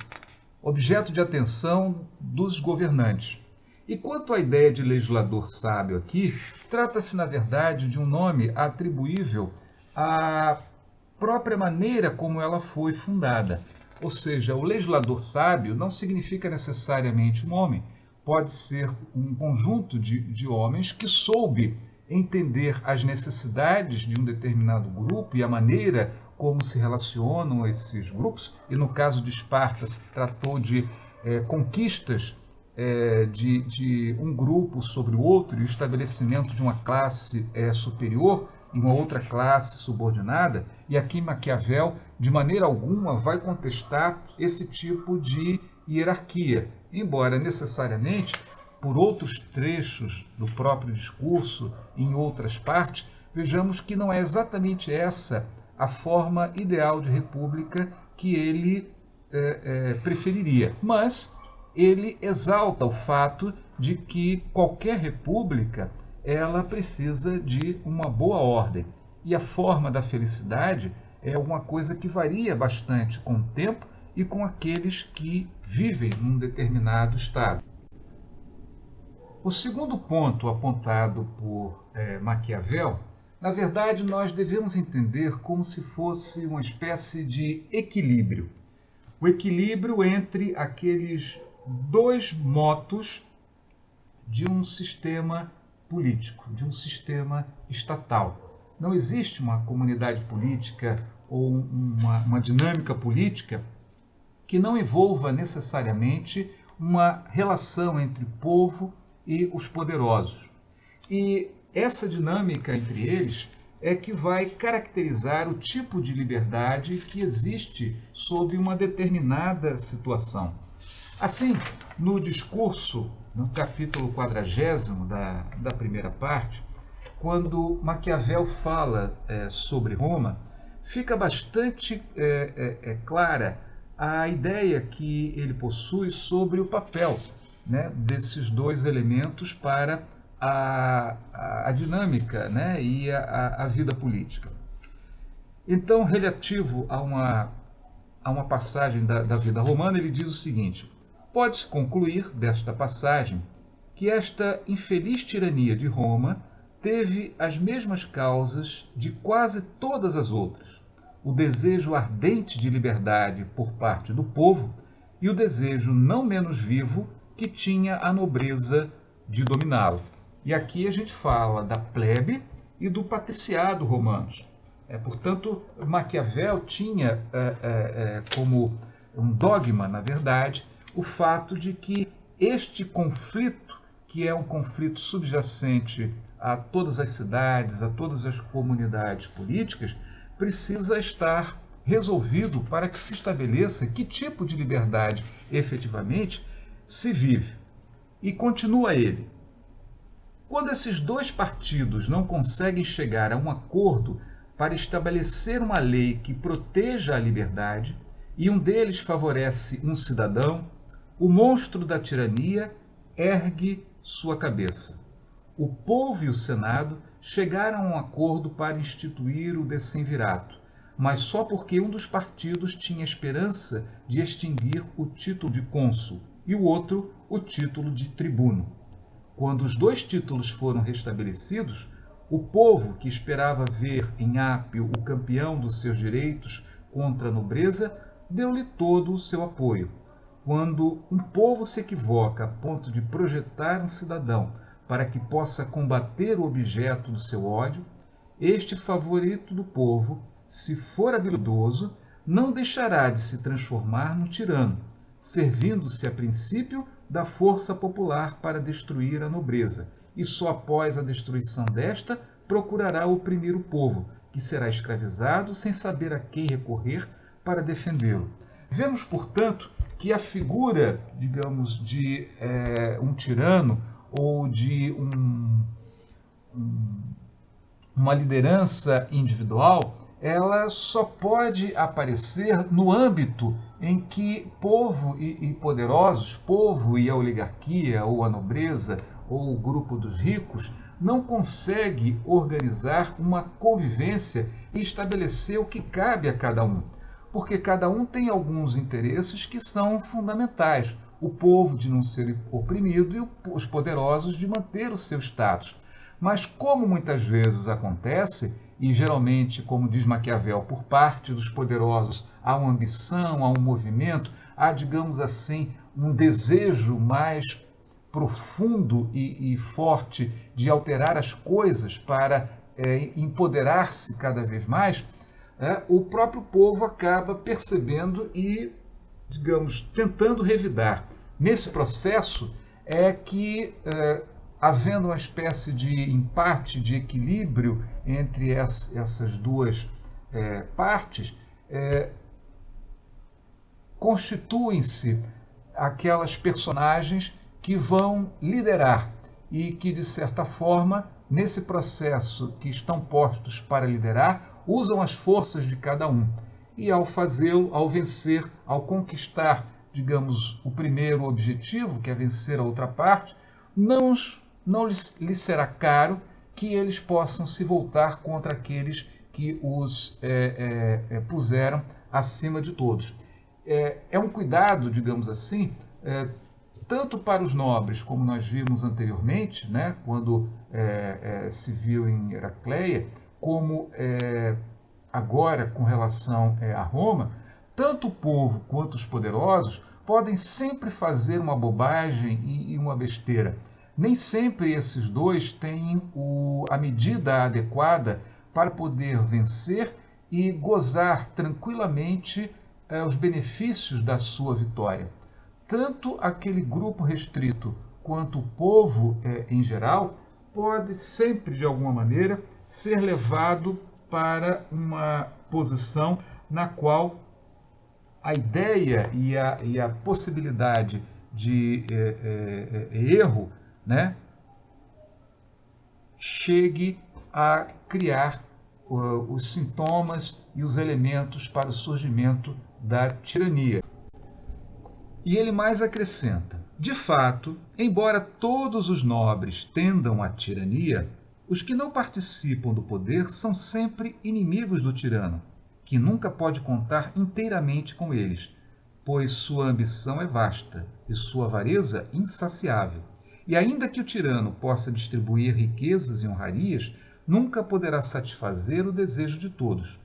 objeto de atenção dos governantes. E quanto à ideia de legislador sábio aqui, trata-se, na verdade, de um nome atribuível à própria maneira como ela foi fundada. Ou seja, o legislador sábio não significa necessariamente um homem, pode ser um conjunto de homens que soube entender as necessidades de um determinado grupo e a maneira como se relacionam esses grupos, e no caso de Esparta se tratou de conquistas de um grupo sobre o outro e o estabelecimento de uma classe superior e uma outra classe subordinada, e aqui Maquiavel, de maneira alguma, vai contestar esse tipo de hierarquia, embora necessariamente, por outros trechos do próprio discurso, em outras partes, vejamos que não é exatamente essa a forma ideal de república que ele preferiria. Mas ele exalta o fato de que qualquer república ela precisa de uma boa ordem. E a forma da felicidade é uma coisa que varia bastante com o tempo e com aqueles que vivem num determinado estado. O segundo ponto apontado por Maquiavel, na verdade, nós devemos entender como se fosse uma espécie de equilíbrio. O equilíbrio entre aqueles dois motos de um sistema político, de um sistema estatal. Não existe uma comunidade política ou uma dinâmica política que não envolva necessariamente uma relação entre o povo e os poderosos. E essa dinâmica entre eles é que vai caracterizar o tipo de liberdade que existe sob uma determinada situação. Assim, no discurso, no capítulo 40º da primeira parte, quando Maquiavel fala sobre Roma, fica bastante clara a ideia que ele possui sobre o papel, né, desses dois elementos para a dinâmica, né, e a vida política. Então, relativo a uma passagem da vida romana, ele diz o seguinte: pode-se concluir desta passagem que esta infeliz tirania de Roma teve as mesmas causas de quase todas as outras: o desejo ardente de liberdade por parte do povo e o desejo não menos vivo que tinha a nobreza de dominá-lo. E aqui a gente fala da plebe e do patriciado romanos. Portanto, Maquiavel tinha como um dogma, na verdade, o fato de que este conflito, que é um conflito subjacente a todas as cidades, a todas as comunidades políticas, precisa estar resolvido para que se estabeleça que tipo de liberdade efetivamente se vive. E continua ele: quando esses dois partidos não conseguem chegar a um acordo para estabelecer uma lei que proteja a liberdade, e um deles favorece um cidadão, o monstro da tirania ergue sua cabeça. O povo e o Senado chegaram a um acordo para instituir o decemvirato, mas só porque um dos partidos tinha esperança de extinguir o título de cônsul e o outro o título de tribuno. Quando os dois títulos foram restabelecidos, o povo, que esperava ver em Ápio o campeão dos seus direitos contra a nobreza, deu-lhe todo o seu apoio. Quando um povo se equivoca a ponto de projetar um cidadão para que possa combater o objeto do seu ódio, este favorito do povo, se for habilidoso, não deixará de se transformar no tirano, servindo-se a princípio da força popular para destruir a nobreza, e só após a destruição desta procurará oprimir o povo, que será escravizado sem saber a quem recorrer para defendê-lo. Vemos, portanto, que a figura, digamos, de um tirano ou de uma liderança individual, ela só pode aparecer no âmbito em que povo e poderosos, povo e a oligarquia, ou a nobreza, ou o grupo dos ricos, não consegue organizar uma convivência e estabelecer o que cabe a cada um. Porque cada um tem alguns interesses que são fundamentais. O povo de não ser oprimido e os poderosos de manter o seu status. Mas como muitas vezes acontece, e geralmente, como diz Maquiavel, por parte dos poderosos há uma ambição, há um movimento, há, digamos assim, um desejo mais profundo e forte de alterar as coisas para empoderar-se cada vez mais, o próprio povo acaba percebendo e, digamos, tentando revidar. Nesse processo é que, havendo uma espécie de empate, de equilíbrio entre essas duas partes, constituem-se aquelas personagens que vão liderar e que, de certa forma, nesse processo que estão postos para liderar, usam as forças de cada um. E ao fazê-lo, ao vencer, ao conquistar, digamos, o primeiro objetivo, que é vencer a outra parte, não lhes será caro que eles possam se voltar contra aqueles que os puseram acima de todos. É um cuidado, digamos assim, tanto para os nobres, como nós vimos anteriormente, né, quando se viu em Heracleia, como agora com relação a Roma, tanto o povo quanto os poderosos podem sempre fazer uma bobagem e uma besteira. Nem sempre esses dois têm a medida adequada para poder vencer e gozar tranquilamente os benefícios da sua vitória. Tanto aquele grupo restrito quanto o povo em geral pode sempre, de alguma maneira, ser levado para uma posição na qual a ideia e a possibilidade de erro, né, chegue a criar os sintomas e os elementos para o surgimento da tirania. E ele mais acrescenta: de fato, embora todos os nobres tendam à tirania, os que não participam do poder são sempre inimigos do tirano, que nunca pode contar inteiramente com eles, pois sua ambição é vasta e sua avareza insaciável. E ainda que o tirano possa distribuir riquezas e honrarias, nunca poderá satisfazer o desejo de todos.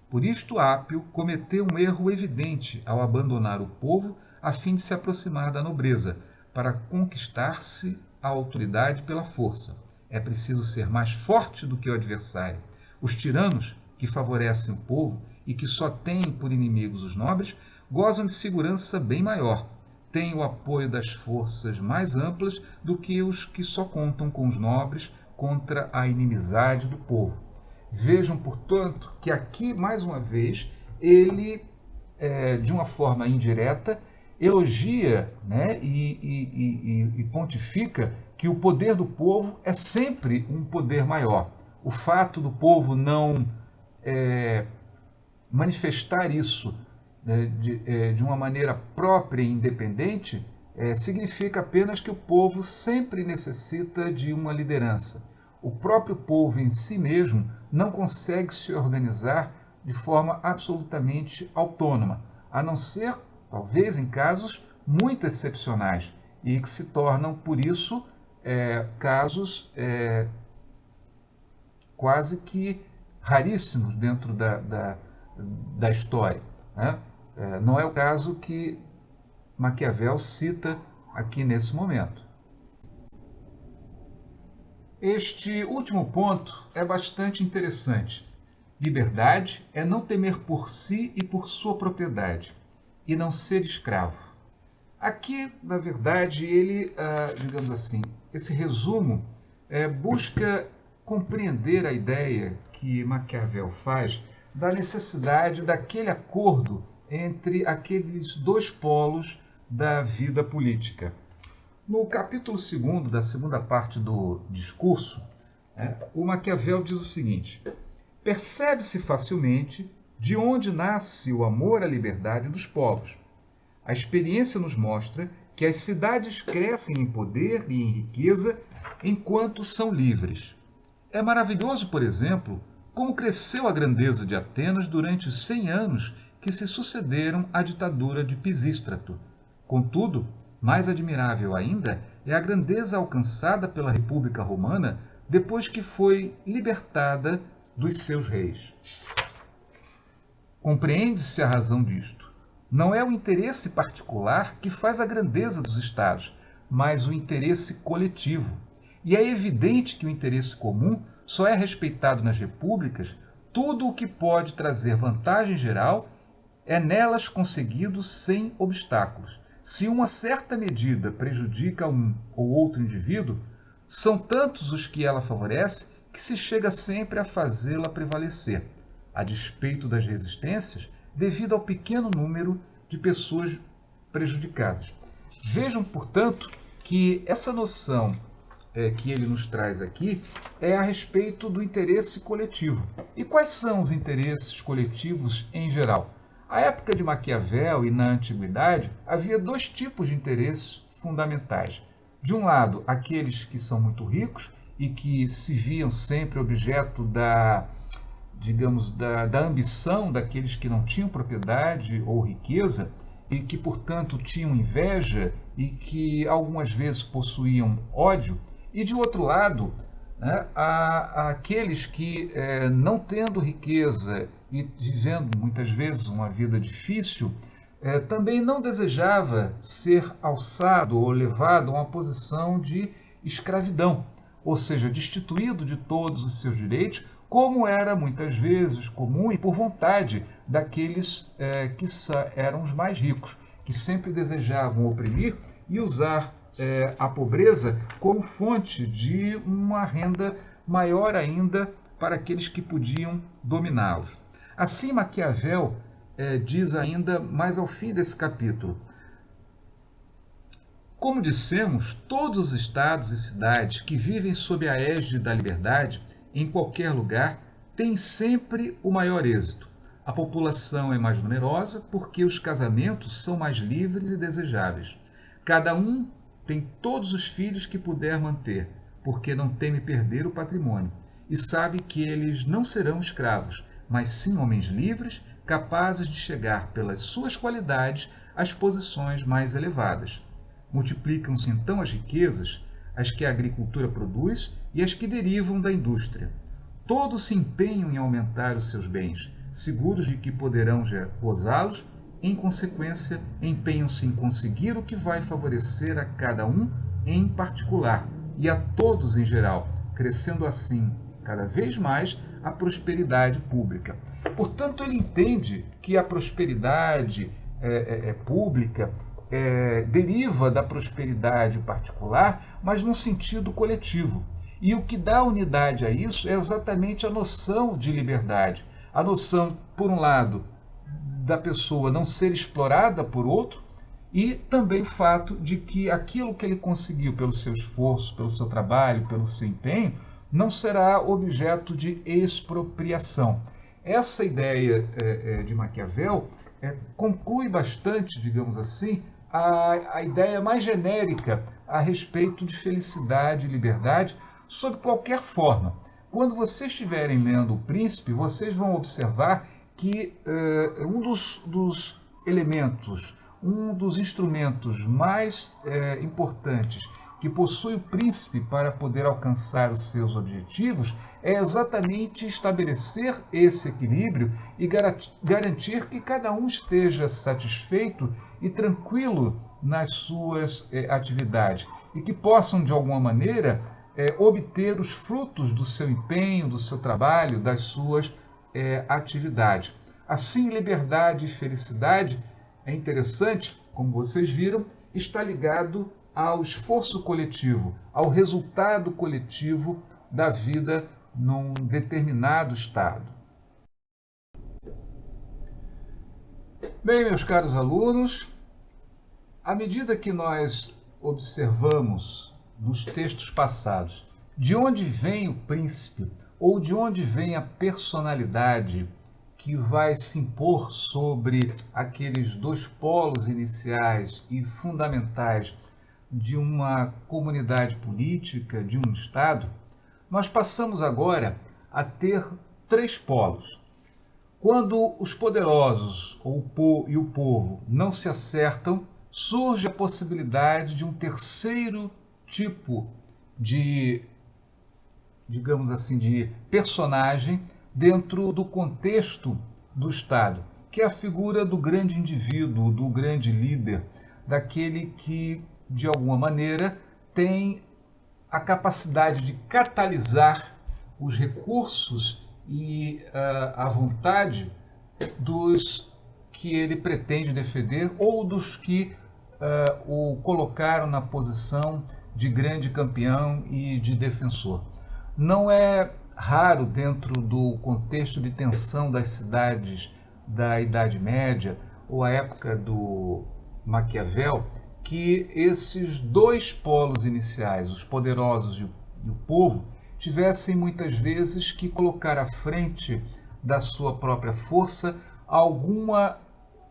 Por isto Ápio cometeu um erro evidente ao abandonar o povo a fim de se aproximar da nobreza, para conquistar-se a autoridade pela força. É preciso ser mais forte do que o adversário. Os tiranos, que favorecem o povo e que só têm por inimigos os nobres, gozam de segurança bem maior. Têm o apoio das forças mais amplas do que os que só contam com os nobres contra a inimizade do povo. Vejam, portanto, que aqui, mais uma vez, ele, de uma forma indireta, elogia, né, e pontifica que o poder do povo é sempre um poder maior. O fato do povo não manifestar isso, né, de uma maneira própria e independente, significa apenas que o povo sempre necessita de uma liderança. O próprio povo em si mesmo não consegue se organizar de forma absolutamente autônoma, a não ser, talvez, em casos muito excepcionais e que se tornam, por isso, casos quase que raríssimos dentro da história, né? Não é o caso que Maquiavel cita aqui nesse momento. Este último ponto é bastante interessante. Liberdade é não temer por si e por sua propriedade, e não ser escravo. Aqui, na verdade, ele, digamos assim, esse resumo busca compreender a ideia que Maquiavel faz da necessidade daquele acordo entre aqueles dois polos da vida política. No capítulo 2º, da segunda parte do discurso, o Maquiavel diz o seguinte: percebe-se facilmente de onde nasce o amor à liberdade dos povos. A experiência nos mostra que as cidades crescem em poder e em riqueza enquanto são livres. É maravilhoso, por exemplo, como cresceu a grandeza de Atenas durante os 100 anos que se sucederam à ditadura de Pisístrato. Contudo, mais admirável ainda é a grandeza alcançada pela República Romana depois que foi libertada dos seus reis. Compreende-se a razão disto. Não é o interesse particular que faz a grandeza dos estados, mas o interesse coletivo. E é evidente que o interesse comum só é respeitado nas repúblicas. Tudo o que pode trazer vantagem geral é nelas conseguido sem obstáculos. Se uma certa medida prejudica um ou outro indivíduo, são tantos os que ela favorece que se chega sempre a fazê-la prevalecer, a despeito das resistências, devido ao pequeno número de pessoas prejudicadas. Vejam, portanto, que essa noção que ele nos traz aqui é a respeito do interesse coletivo. E quais são os interesses coletivos em geral? À época de Maquiavel e na Antiguidade, havia dois tipos de interesses fundamentais. De um lado, aqueles que são muito ricos e que se viam sempre objeto da ambição daqueles que não tinham propriedade ou riqueza e que, portanto, tinham inveja e que algumas vezes possuíam ódio. E, de outro lado, aqueles que, não tendo riqueza e vivendo muitas vezes uma vida difícil, também não desejava ser alçado ou levado a uma posição de escravidão, ou seja, destituído de todos os seus direitos, como era muitas vezes comum e por vontade daqueles que eram os mais ricos, que sempre desejavam oprimir e usar a pobreza como fonte de uma renda maior ainda para aqueles que podiam dominá-los. Assim, Maquiavel diz ainda mais ao fim desse capítulo: como dissemos, todos os estados e cidades que vivem sob a égide da liberdade, em qualquer lugar, têm sempre o maior êxito. A população é mais numerosa porque os casamentos são mais livres e desejáveis. Cada um tem todos os filhos que puder manter, porque não teme perder o patrimônio, e sabe que eles não serão escravos, mas sim homens livres, capazes de chegar pelas suas qualidades às posições mais elevadas. Multiplicam-se então as as que a agricultura produz e as que derivam da indústria. Todos se empenham em aumentar os seus bens, seguros de que poderão gozá-los. Em consequência, empenham-se em conseguir o que vai favorecer a cada um em particular e a todos em geral, crescendo assim cada vez mais a prosperidade pública. Portanto, ele entende que a prosperidade pública deriva da prosperidade particular, mas num sentido coletivo. E o que dá unidade a isso é exatamente a noção de liberdade. A noção, por um lado, da pessoa não ser explorada por outro, e também o fato de que aquilo que ele conseguiu pelo seu esforço, pelo seu trabalho, pelo seu empenho, não será objeto de expropriação. Essa ideia de Maquiavel conclui bastante, digamos assim, a ideia mais genérica a respeito de felicidade e liberdade, sob qualquer forma. Quando vocês estiverem lendo O Príncipe, vocês vão observar que um dos elementos, um dos instrumentos mais importantes que possui o príncipe para poder alcançar os seus objetivos é exatamente estabelecer esse equilíbrio e garantir que cada um esteja satisfeito e tranquilo nas suas atividades e que possam, de alguma maneira, obter os frutos do seu empenho, do seu trabalho, das suas atividades. Assim, liberdade e felicidade, é interessante, como vocês viram, está ligado ao esforço coletivo, ao resultado coletivo da vida num determinado estado. Bem, meus caros alunos, à medida que nós observamos nos textos passados de onde vem o príncipe ou de onde vem a personalidade que vai se impor sobre aqueles dois polos iniciais e fundamentais de uma comunidade política, de um Estado, nós passamos agora a ter três polos. Quando os poderosos e o povo não se acertam, surge a possibilidade de um terceiro tipo de, digamos assim, de personagem dentro do contexto do Estado, que é a figura do grande indivíduo, do grande líder, daquele que, de alguma maneira, tem a capacidade de catalisar os recursos e a vontade dos que ele pretende defender ou dos que o colocaram na posição de grande campeão e de defensor. Não é raro, dentro do contexto de tensão das cidades da Idade Média ou a época do Maquiavel, que esses dois polos iniciais, os poderosos e o povo, tivessem muitas vezes que colocar à frente da sua própria força alguma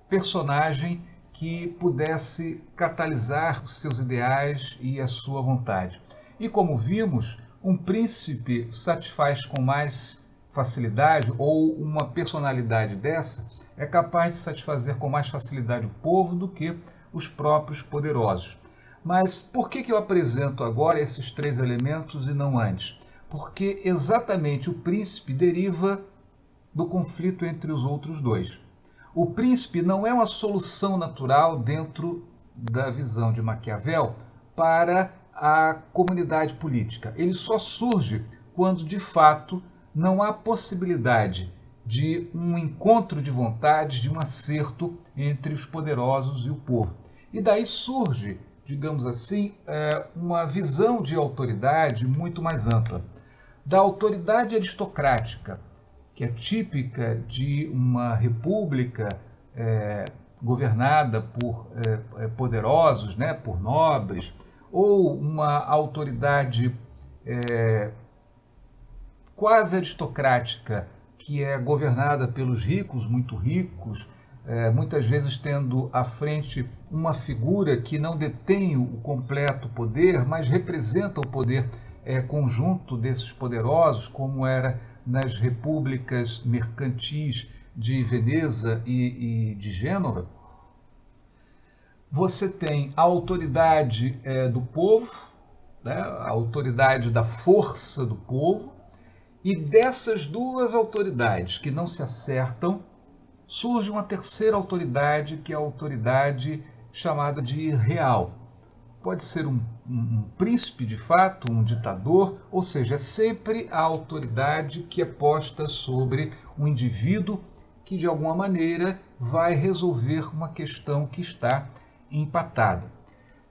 personagem que pudesse catalisar os seus ideais e a sua vontade. E como vimos, um príncipe satisfaz com mais facilidade, ou uma personalidade dessa é capaz de satisfazer com mais facilidade o povo do que os próprios poderosos. Mas por que eu apresento agora esses três elementos e não antes? Porque exatamente o príncipe deriva do conflito entre os outros dois. O príncipe não é uma solução natural dentro da visão de Maquiavel para a comunidade política. Ele só surge quando, de fato, não há possibilidade de um encontro de vontades, de um acerto entre os poderosos e o povo. E daí surge, digamos assim, uma visão de autoridade muito mais ampla. Da autoridade aristocrática, que é típica de uma república governada por poderosos, né, por nobres, ou uma autoridade quase aristocrática, que é governada pelos ricos, muito ricos, muitas vezes tendo à frente uma figura que não detém o completo poder, mas representa o poder conjunto desses poderosos, como era nas repúblicas mercantis de Veneza e de Gênova. Você tem a autoridade do povo, né, a autoridade da força do povo, e dessas duas autoridades que não se acertam, surge uma terceira autoridade, que é a autoridade chamada de real. Pode ser um príncipe de fato, um ditador, ou seja, é sempre a autoridade que é posta sobre um indivíduo que de alguma maneira vai resolver uma questão que está empatada.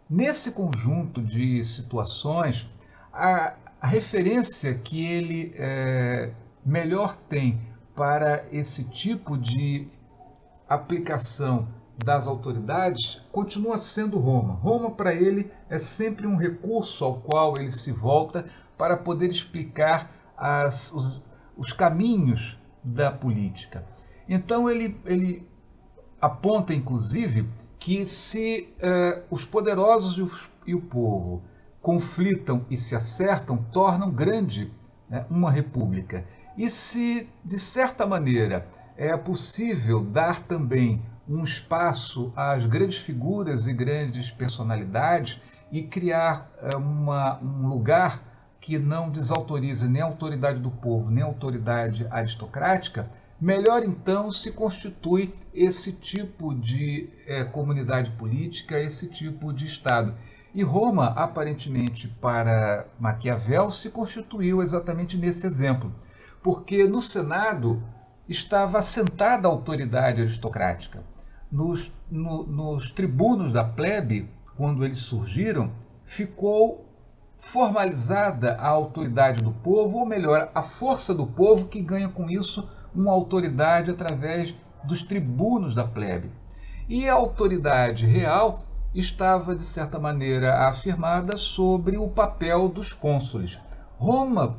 Nesse conjunto de situações, a referência que ele melhor tem para esse tipo de aplicação das autoridades continua sendo Roma. Roma, para ele, é sempre um recurso ao qual ele se volta para poder explicar os caminhos da política. Então, ele aponta, inclusive, que se os poderosos e o povo conflitam e se acertam, tornam grande, né, uma república. E se, de certa maneira, é possível dar também um espaço às grandes figuras e grandes personalidades e criar um lugar que não desautoriza nem a autoridade do povo, nem a autoridade aristocrática, melhor então se constitui esse tipo de comunidade política, esse tipo de Estado. E Roma, aparentemente, para Maquiavel, se constituiu exatamente nesse exemplo, porque no Senado estava assentada a autoridade aristocrática. Nos tribunos da plebe, quando eles surgiram, ficou formalizada a autoridade do povo, ou melhor, a força do povo, que ganha com isso uma autoridade através dos tribunos da plebe. E a autoridade real estava, de certa maneira, afirmada sobre o papel dos cônsules. Roma,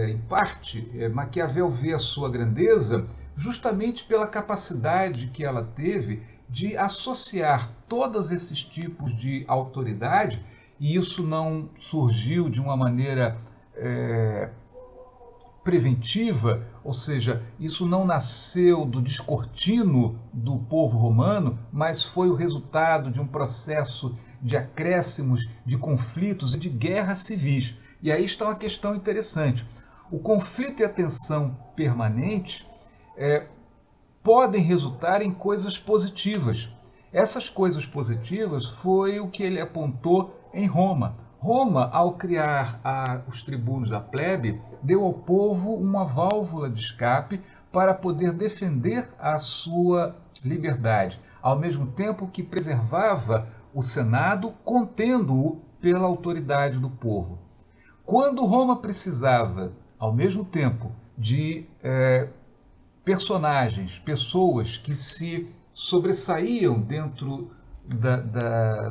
em parte, Maquiavel vê a sua grandeza justamente pela capacidade que ela teve de associar todos esses tipos de autoridade, e isso não surgiu de uma maneira preventiva, ou seja, isso não nasceu do descortino do povo romano, mas foi o resultado de um processo de acréscimos, de conflitos e de guerras civis. E aí está uma questão interessante. O conflito e a tensão permanente podem resultar em coisas positivas. Essas coisas positivas foi o que ele apontou em Roma. Roma, ao criar os tribunos da plebe, deu ao povo uma válvula de escape para poder defender a sua liberdade, ao mesmo tempo que preservava o Senado, contendo-o pela autoridade do povo. Quando Roma precisava, ao mesmo tempo, de personagens, pessoas que se sobressaíam dentro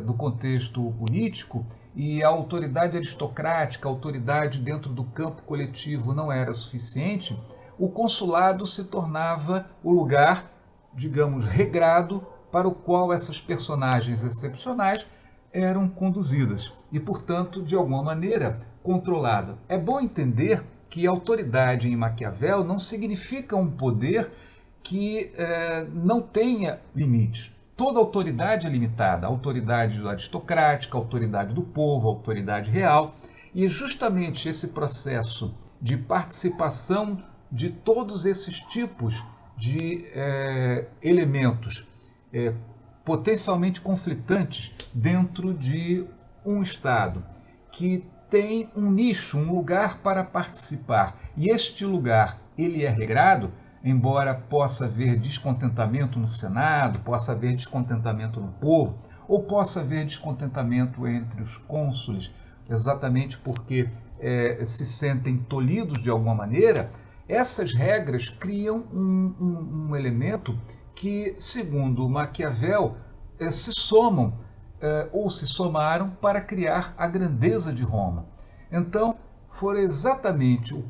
do contexto político, e a autoridade aristocrática, a autoridade dentro do campo coletivo não era suficiente, o consulado se tornava o lugar, digamos, regrado para o qual essas personagens excepcionais eram conduzidas e, portanto, de alguma maneira, controlada. É bom entender que autoridade em Maquiavel não significa um poder que não tenha limites. Toda autoridade é limitada, a autoridade aristocrática, a autoridade do povo, a autoridade real, e justamente esse processo de participação de todos esses tipos de elementos potencialmente conflitantes dentro de um Estado que tem um nicho, um lugar para participar, e este lugar ele é regrado. Embora possa haver descontentamento no Senado, possa haver descontentamento no povo, ou possa haver descontentamento entre os cônsules, exatamente porque se sentem tolhidos de alguma maneira, essas regras criam um elemento que, segundo Maquiavel, se somam ou se somaram para criar a grandeza de Roma. Então, foi exatamente o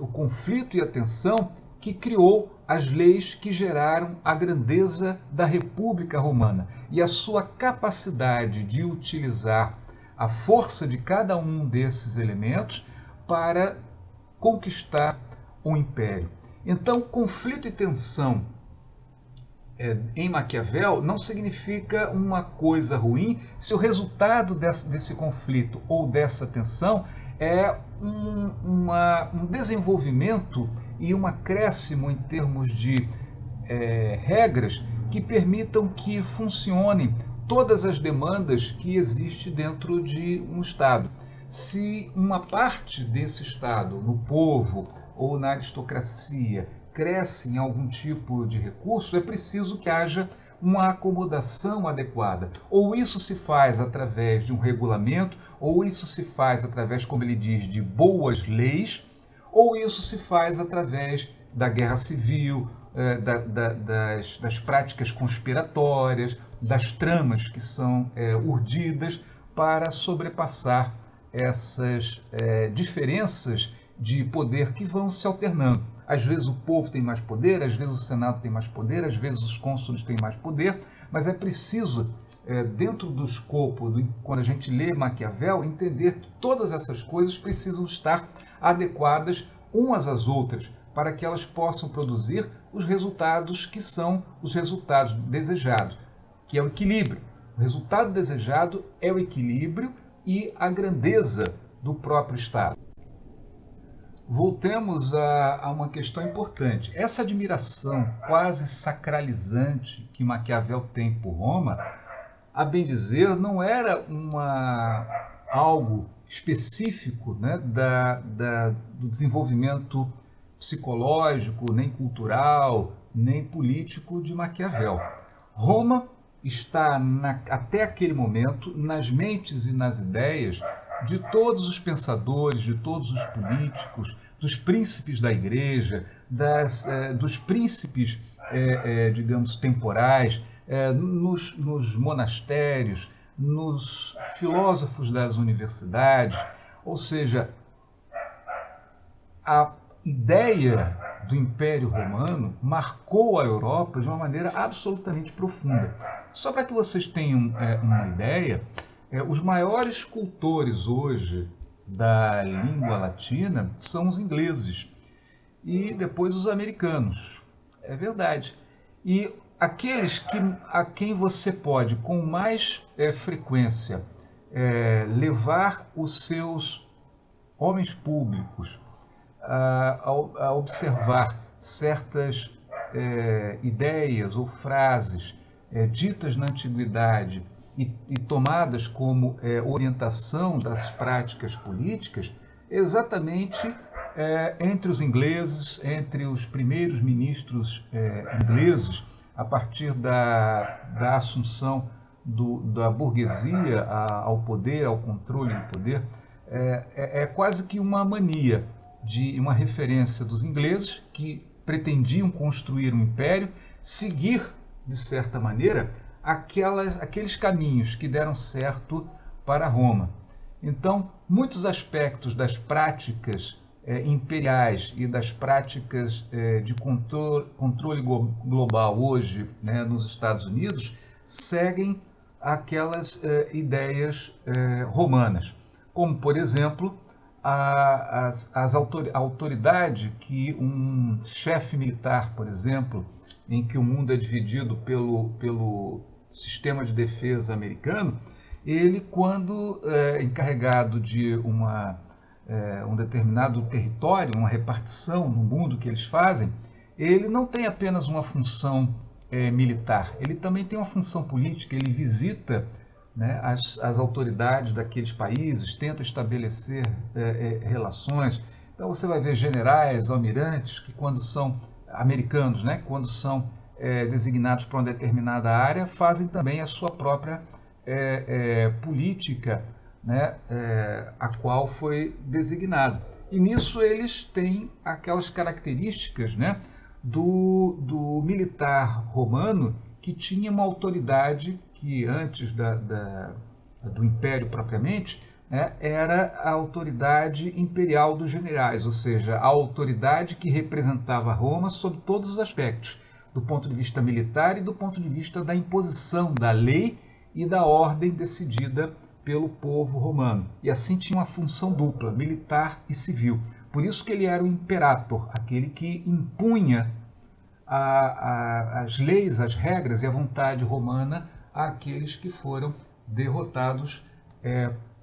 conflito e a tensão que criou as leis que geraram a grandeza da República Romana e a sua capacidade de utilizar a força de cada um desses elementos para conquistar o império. Então, conflito e tensão em Maquiavel não significa uma coisa ruim se o resultado desse conflito ou dessa tensão é um desenvolvimento e um acréscimo em termos de regras que permitam que funcionem todas as demandas que existem dentro de um Estado. Se uma parte desse Estado, no povo ou na aristocracia, cresce em algum tipo de recurso, é preciso que haja uma acomodação adequada. Ou isso se faz através de um regulamento, ou isso se faz através, como ele diz, de boas leis, ou isso se faz através da guerra civil, das práticas conspiratórias, das tramas que são urdidas para sobrepassar essas diferenças de poder que vão se alternando. Às vezes o povo tem mais poder, às vezes o Senado tem mais poder, às vezes os cônsules têm mais poder, mas é preciso, dentro do escopo, quando a gente lê Maquiavel, entender que todas essas coisas precisam estar adequadas umas às outras, para que elas possam produzir os resultados que são os resultados desejados, que é o equilíbrio. O resultado desejado é o equilíbrio e a grandeza do próprio Estado. Voltemos a uma questão importante. Essa admiração quase sacralizante que Maquiavel tem por Roma, a bem dizer, não era algo específico, né, do desenvolvimento psicológico, nem cultural, nem político de Maquiavel. Roma está, até aquele momento, nas mentes e nas ideias de todos os pensadores, de todos os políticos, dos príncipes da igreja, dos príncipes, digamos, temporais, nos monastérios, nos filósofos das universidades. Ou seja, a ideia do Império Romano marcou a Europa de uma maneira absolutamente profunda. Só para que vocês tenham uma ideia, os maiores cultores hoje da língua latina são os ingleses e depois os americanos. É verdade. E aqueles a quem você pode, com mais frequência, levar os seus homens públicos a observar certas ideias ou frases ditas na antiguidade e tomadas como orientação das práticas políticas, exatamente entre os ingleses, entre os primeiros ministros ingleses, a partir da assunção da burguesia ao poder, ao controle do poder, é quase que uma mania de uma referência dos ingleses que pretendiam construir um império, seguir, de certa maneira, aqueles caminhos que deram certo para Roma. Então, muitos aspectos das práticas imperiais e das práticas de controle global hoje, né, nos Estados Unidos seguem aquelas ideias romanas, como, por exemplo, a autoridade que um chefe militar, por exemplo, em que o mundo é dividido pelo sistema de defesa americano, ele, quando encarregado de um determinado território, uma repartição no mundo que eles fazem, ele não tem apenas uma função militar, ele também tem uma função política, ele visita, né, as autoridades daqueles países, tenta estabelecer relações. Então você vai ver generais, almirantes, que quando são americanos, né, quando são designados para uma determinada área, fazem também a sua própria política, né, a qual foi designado. E nisso eles têm aquelas características, né, do militar romano, que tinha uma autoridade que antes do Império propriamente, né, era a autoridade imperial dos generais, ou seja, a autoridade que representava Roma sob todos os aspectos, do ponto de vista militar e do ponto de vista da imposição da lei e da ordem decidida pelo povo romano. E assim tinha uma função dupla, militar e civil. Por isso que ele era o imperator, aquele que impunha as leis, as regras e a vontade romana àqueles que foram derrotados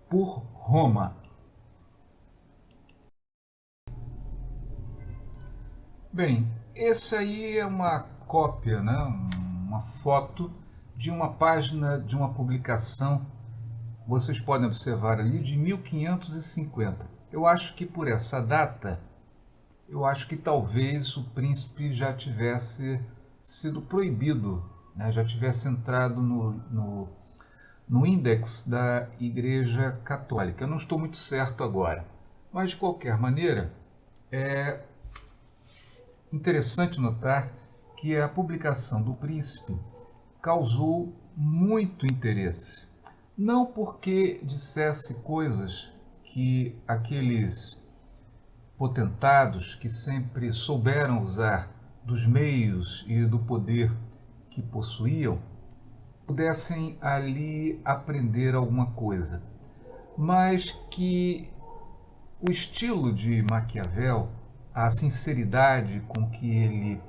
por Roma. Bem, esse aí é uma cópia, né? Uma foto de uma página de uma publicação, vocês podem observar ali, de 1550. Eu acho que por essa data, eu acho que talvez o príncipe já tivesse sido proibido, né? Já tivesse entrado no índex da Igreja Católica. Eu não estou muito certo agora, mas de qualquer maneira, é interessante notar que a publicação do príncipe causou muito interesse. Não porque dissesse coisas que aqueles potentados que sempre souberam usar dos meios e do poder que possuíam pudessem ali aprender alguma coisa, mas que o estilo de Maquiavel, a sinceridade com que ele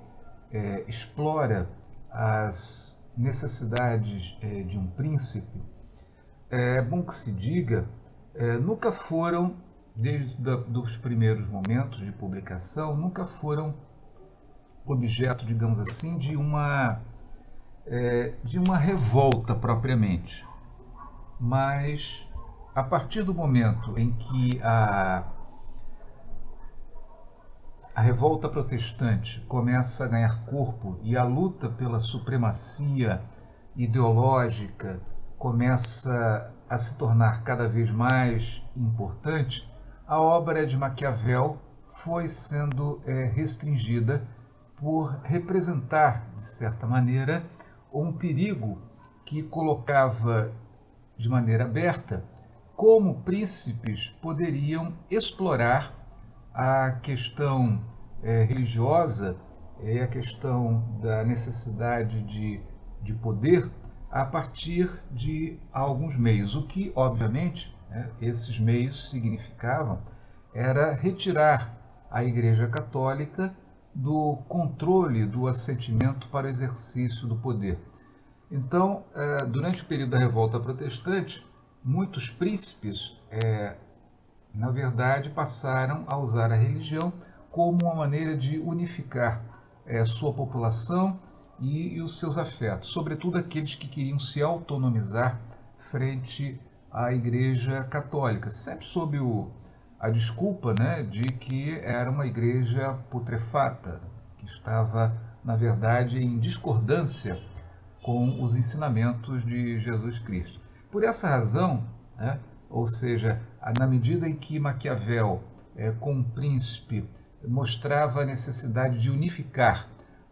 explora as necessidades de um príncipe, é bom que se diga, nunca foram, desde os primeiros momentos de publicação, nunca foram objeto, digamos assim, de uma revolta propriamente. Mas, a partir do momento em que a revolta protestante começa a ganhar corpo e a luta pela supremacia ideológica começa a se tornar cada vez mais importante, a obra de Maquiavel foi sendo restringida por representar, de certa maneira, um perigo que colocava de maneira aberta como príncipes poderiam explorar a questão religiosa e a questão da necessidade de poder a partir de alguns meios. O que, obviamente, esses meios significavam era retirar a Igreja Católica do controle do assentimento para o exercício do poder. Então, durante o período da Revolta Protestante, muitos príncipes na verdade, passaram a usar a religião como uma maneira de unificar sua população e os seus afetos, sobretudo aqueles que queriam se autonomizar frente à Igreja Católica, sempre sob a desculpa, né, de que era uma igreja putrefata, que estava, na verdade, em discordância com os ensinamentos de Jesus Cristo. Por essa razão, né, ou seja, na medida em que Maquiavel, com o príncipe, mostrava a necessidade de unificar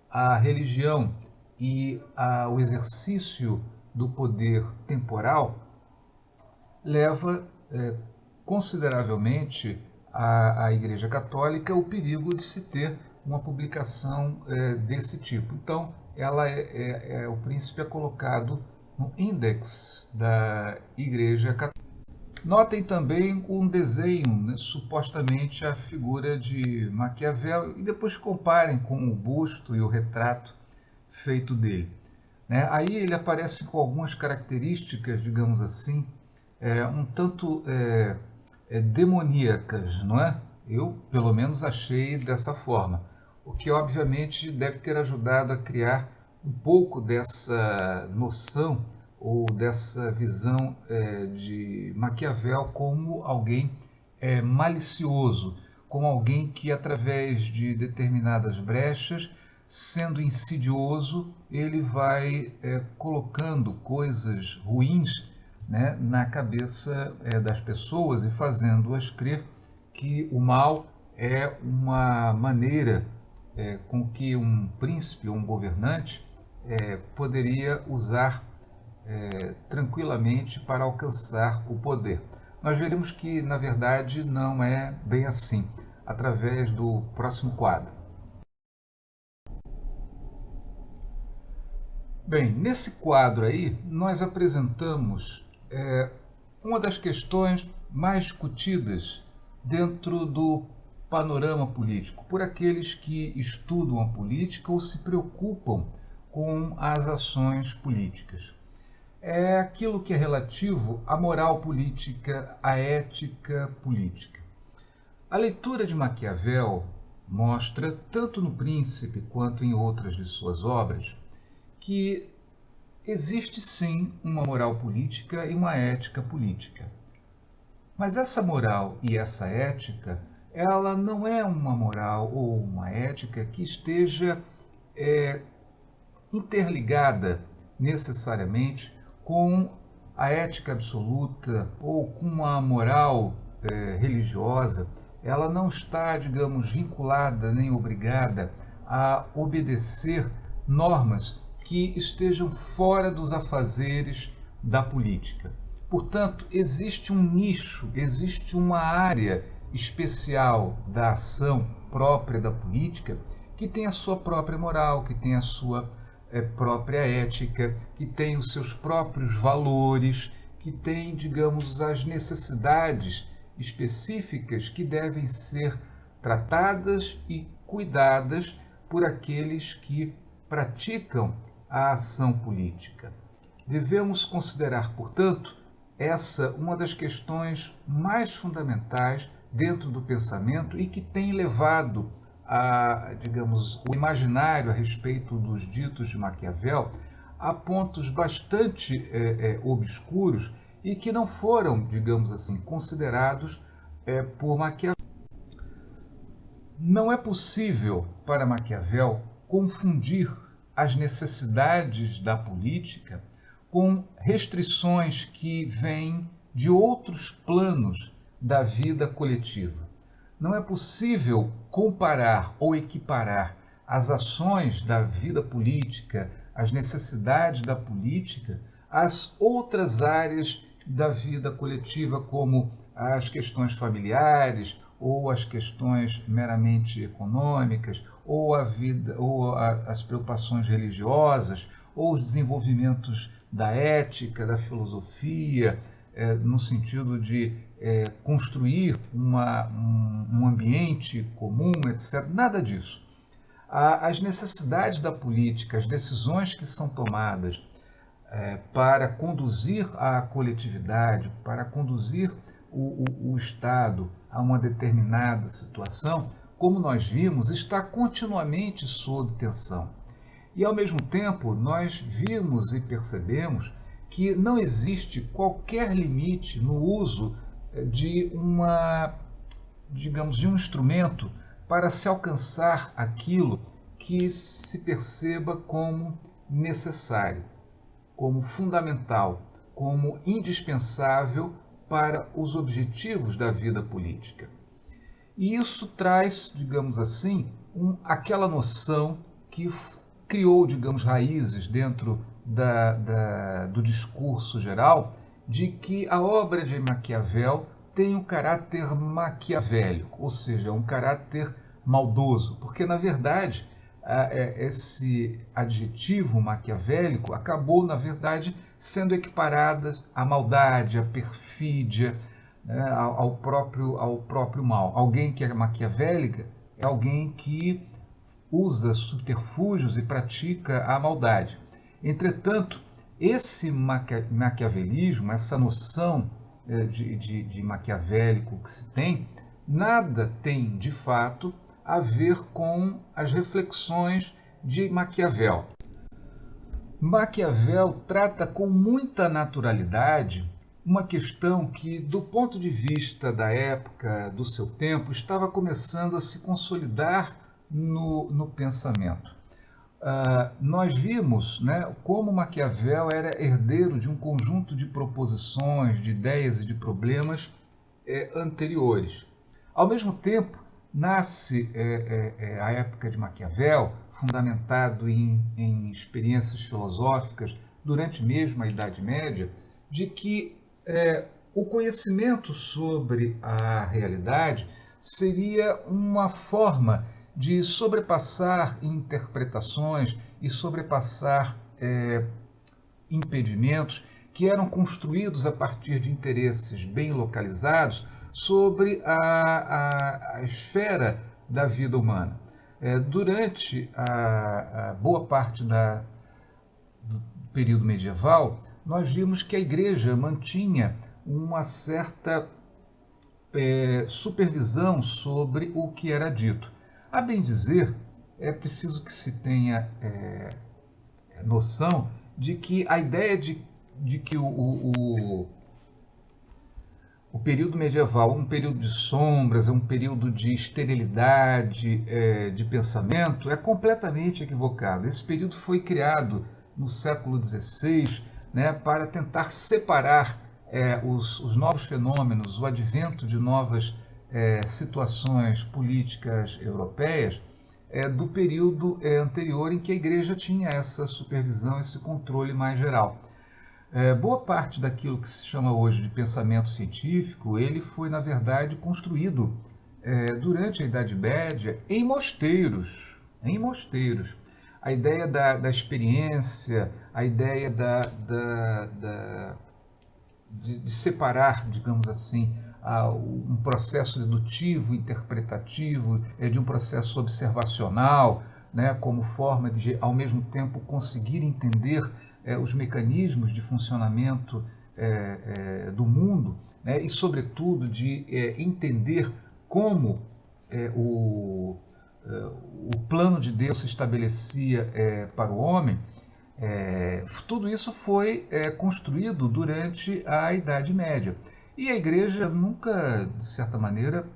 a religião e o exercício do poder temporal, leva consideravelmente à Igreja Católica o perigo de se ter uma publicação desse tipo. Então, o príncipe é colocado no índex da Igreja Católica. Notem também um desenho, né, supostamente a figura de Maquiavel, e depois comparem com o busto e o retrato feito dele. Né? Aí ele aparece com algumas características, digamos assim, um tanto demoníacas, não é? Eu, pelo menos, achei dessa forma, o que obviamente deve ter ajudado a criar um pouco dessa noção ou dessa visão de Maquiavel como alguém malicioso, como alguém que, através de determinadas brechas, sendo insidioso, ele vai colocando coisas ruins, né, na cabeça das pessoas e fazendo-as crer que o mal é uma maneira com que um príncipe ou um governante poderia usar tranquilamente para alcançar o poder. Nós veremos que, na verdade, não é bem assim, através do próximo quadro. Bem, nesse quadro aí, nós apresentamos uma das questões mais discutidas dentro do panorama político, por aqueles que estudam a política ou se preocupam com as ações políticas. É aquilo que é relativo à moral política, à ética política. A leitura de Maquiavel mostra, tanto no Príncipe quanto em outras de suas obras, que existe sim uma moral política e uma ética política. Mas essa moral e essa ética, ela não é uma moral ou uma ética que esteja interligada necessariamente com a ética absoluta ou com uma moral religiosa. Ela não está, digamos, vinculada nem obrigada a obedecer normas que estejam fora dos afazeres da política. Portanto, existe um nicho, existe uma área especial da ação própria da política que tem a sua própria moral, que tem a sua própria ética, que tem os seus próprios valores, que tem, digamos, as necessidades específicas que devem ser tratadas e cuidadas por aqueles que praticam a ação política. Devemos considerar, portanto, essa uma das questões mais fundamentais dentro do pensamento e que tem levado digamos, o imaginário a respeito dos ditos de Maquiavel a pontos bastante obscuros e que não foram, digamos assim, considerados por Maquiavel. Não é possível para Maquiavel confundir as necessidades da política com restrições que vêm de outros planos da vida coletiva. Não é possível comparar ou equiparar as ações da vida política, as necessidades da política, às outras áreas da vida coletiva, como as questões familiares, ou as questões meramente econômicas, ou a vida, ou as preocupações religiosas, ou os desenvolvimentos da ética, da filosofia, no sentido de construir um ambiente comum, etc. Nada disso. As necessidades da política, as decisões que são tomadas para conduzir a coletividade, para conduzir o Estado a uma determinada situação, como nós vimos, está continuamente sob tensão. E, ao mesmo tempo, nós vimos e percebemos que não existe qualquer limite no uso de digamos, de um instrumento para se alcançar aquilo que se perceba como necessário, como fundamental, como indispensável para os objetivos da vida política. E isso traz, digamos assim, aquela noção que criou, digamos, raízes dentro do discurso geral de que a obra de Maquiavel tem um caráter maquiavélico, ou seja, um caráter maldoso, porque, na verdade, esse adjetivo maquiavélico acabou, na verdade, sendo equiparada à maldade, à perfídia, né, ao próprio mal. Alguém que é maquiavélica é alguém que usa subterfúgios e pratica a maldade. Entretanto, esse maquiavelismo, essa noção de maquiavélico que se tem, nada tem, de fato, a ver com as reflexões de Maquiavel. Maquiavel trata com muita naturalidade uma questão que, do ponto de vista da época, do seu tempo, estava começando a se consolidar no pensamento. Nós vimos, né, como Maquiavel era herdeiro de um conjunto de proposições, de ideias e de problemas anteriores. Ao mesmo tempo, nasce a época de Maquiavel, fundamentado em experiências filosóficas durante mesmo a Idade Média, de que o conhecimento sobre a realidade seria uma forma de sobrepassar interpretações e sobrepassar impedimentos que eram construídos a partir de interesses bem localizados sobre a esfera da vida humana. Durante a boa parte do período medieval, nós vimos que a Igreja mantinha uma certa supervisão sobre o que era dito. A bem dizer, é preciso que se tenha noção de que a ideia de que o período medieval é um período de sombras, é um período de esterilidade de pensamento, é completamente equivocado. Esse período foi criado no século XVI, né, para tentar separar os novos fenômenos, o advento de novas situações políticas europeias do período anterior em que a Igreja tinha essa supervisão, esse controle mais geral. Boa parte daquilo que se chama hoje de pensamento científico, ele foi, na verdade, construído durante a Idade Média em mosteiros. A ideia da experiência, a ideia de separar, digamos assim, um processo dedutivo, interpretativo, de um processo observacional, né, como forma de, ao mesmo tempo, conseguir entender os mecanismos de funcionamento do mundo, né, e, sobretudo, de entender como o plano de Deus se estabelecia para o homem. Tudo isso foi construído durante a Idade Média. E a Igreja nunca, de certa maneira,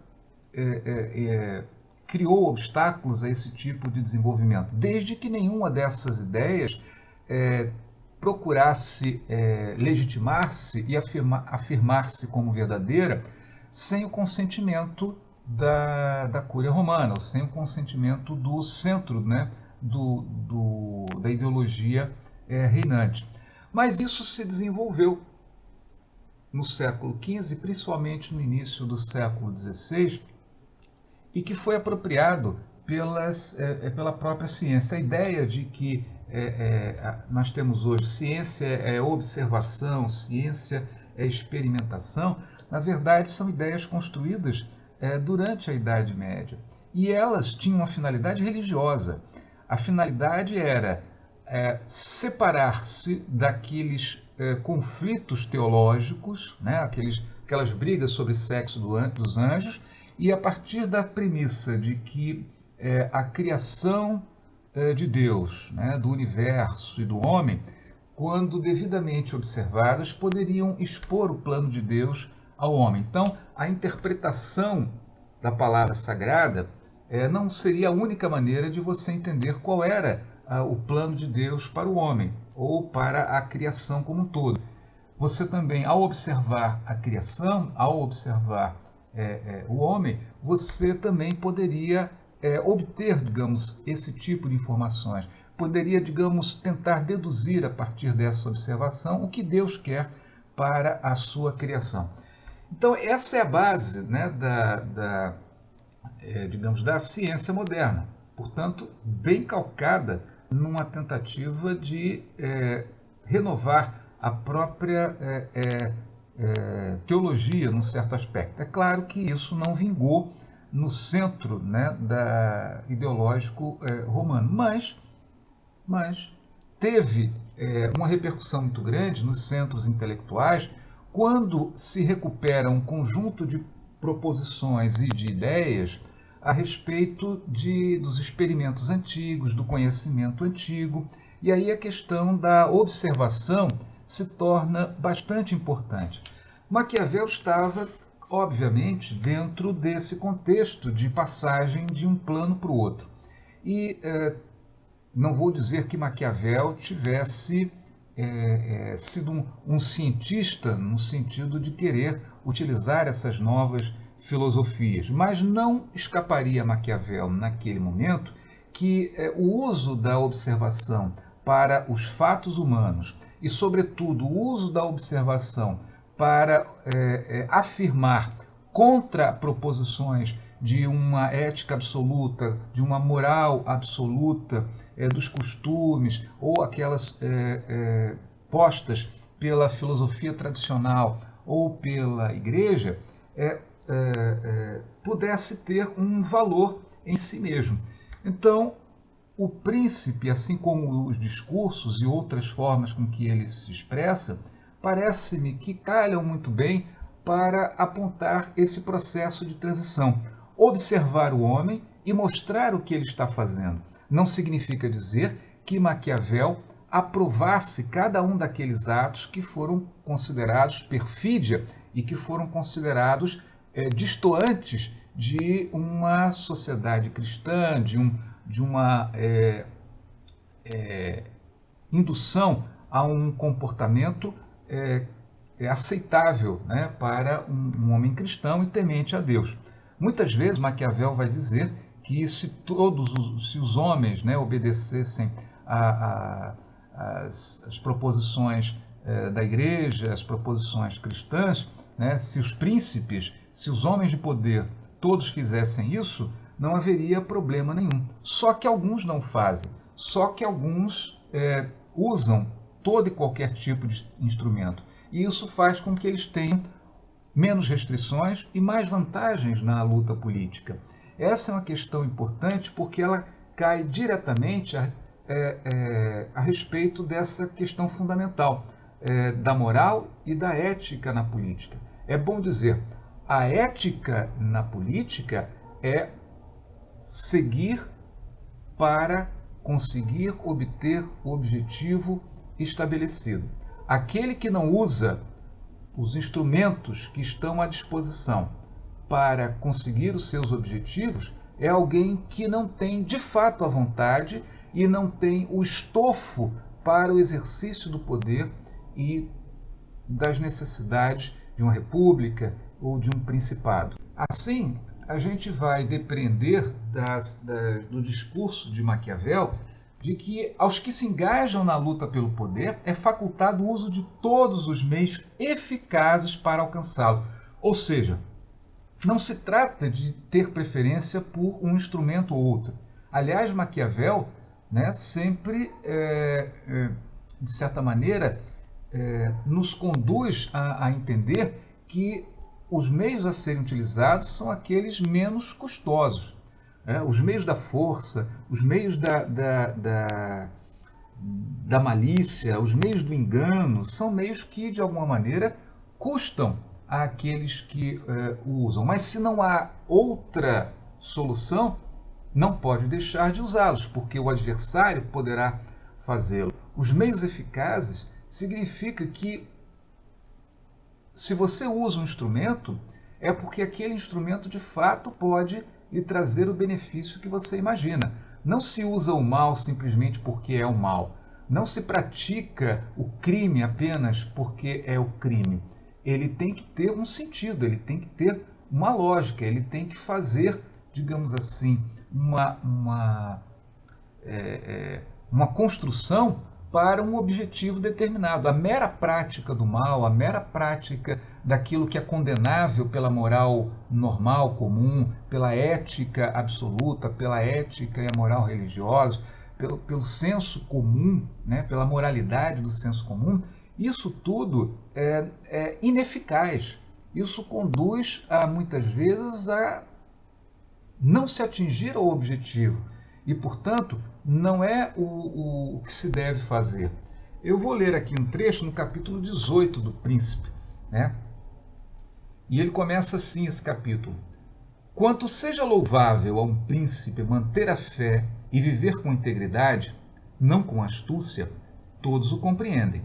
criou obstáculos a esse tipo de desenvolvimento, desde que nenhuma dessas ideias procurasse legitimar-se e afirmar-se como verdadeira sem o consentimento da Cúria Romana, ou sem o consentimento do centro, né, da ideologia reinante. Mas isso se desenvolveu no século XV, principalmente no início do século XVI, e que foi apropriado pela própria ciência. A ideia de que nós temos hoje ciência é observação, ciência é experimentação, na verdade são ideias construídas durante a Idade Média. E elas tinham uma finalidade religiosa. A finalidade era separar-se daqueles conflitos teológicos, né, aquelas brigas sobre sexo dos anjos, e a partir da premissa de que a criação de Deus, né, do universo e do homem, quando devidamente observadas, poderiam expor o plano de Deus ao homem. Então, a interpretação da palavra sagrada não seria a única maneira de você entender qual era o plano de Deus para o homem, ou para a criação como um todo. Você também, ao observar a criação, ao observar o homem, você também poderia obter, digamos, esse tipo de informações. Poderia, digamos, tentar deduzir a partir dessa observação o que Deus quer para a sua criação. Então, essa é a base, né, digamos, da ciência moderna. Portanto, bem calcada numa tentativa de renovar a própria teologia, num certo aspecto. É claro que isso não vingou no centro, né, ideológico romano, mas teve uma repercussão muito grande nos centros intelectuais quando se recupera um conjunto de proposições e de ideias a respeito dos experimentos antigos, do conhecimento antigo, e aí a questão da observação se torna bastante importante. Maquiavel estava, obviamente, dentro desse contexto de passagem de um plano para o outro. E não vou dizer que Maquiavel tivesse sido um cientista no sentido de querer utilizar essas novas filosofias, mas não escaparia a Maquiavel, naquele momento, que o uso da observação para os fatos humanos e, sobretudo, o uso da observação para afirmar contra proposições de uma ética absoluta, de uma moral absoluta, dos costumes, ou aquelas postas pela filosofia tradicional ou pela Igreja, pudesse ter um valor em si mesmo. Então, o príncipe, assim como os discursos e outras formas com que ele se expressa, parece-me que calham muito bem para apontar esse processo de transição. Observar o homem e mostrar o que ele está fazendo. Não significa dizer que Maquiavel aprovasse cada um daqueles atos que foram considerados perfídia e que foram considerados distoantes de uma sociedade cristã, de uma indução a um comportamento aceitável, né, para um homem cristão e temente a Deus. Muitas vezes Maquiavel vai dizer que se os homens, né, obedecessem as proposições da igreja, as proposições cristãs, né, se os príncipes, se os homens de poder todos fizessem isso, não haveria problema nenhum. Só que alguns não fazem, só que alguns usam todo e qualquer tipo de instrumento. E isso faz com que eles tenham menos restrições e mais vantagens na luta política. Essa é uma questão importante porque ela cai diretamente a respeito dessa questão fundamental da moral e da ética na política. É bom dizer, a ética na política é seguir para conseguir obter o objetivo estabelecido. Aquele que não usa os instrumentos que estão à disposição para conseguir os seus objetivos é alguém que não tem de fato a vontade e não tem o estofo para o exercício do poder e das necessidades de uma república ou de um principado. Assim, a gente vai depreender do discurso de Maquiavel de que aos que se engajam na luta pelo poder é facultado o uso de todos os meios eficazes para alcançá-lo. Ou seja, não se trata de ter preferência por um instrumento ou outro. Aliás, Maquiavel, né, sempre, de certa maneira, nos conduz a entender que os meios a serem utilizados são aqueles menos custosos. Os meios da força, os meios da malícia, os meios do engano, são meios que, de alguma maneira, custam àqueles que o usam. Mas se não há outra solução, não pode deixar de usá-los, porque o adversário poderá fazê-lo. Os meios eficazes significa que, se você usa um instrumento, é porque aquele instrumento de fato pode lhe trazer o benefício que você imagina. Não se usa o mal simplesmente porque é o mal. Não se pratica o crime apenas porque é o crime. Ele tem que ter um sentido, ele tem que ter uma lógica, ele tem que fazer, digamos assim, uma construção para um objetivo determinado. A mera prática do mal, a mera prática daquilo que é condenável pela moral normal, comum, pela ética absoluta, pela ética e a moral religiosa, pelo senso comum, né, pela moralidade do senso comum, isso tudo é ineficaz. Isso conduz, muitas vezes, a não se atingir ao objetivo. E, portanto, não é o que se deve fazer. Eu vou ler aqui um trecho no capítulo 18 do Príncipe, né? E ele começa assim esse capítulo. Quanto seja louvável a um príncipe manter a fé e viver com integridade, não com astúcia, todos o compreendem.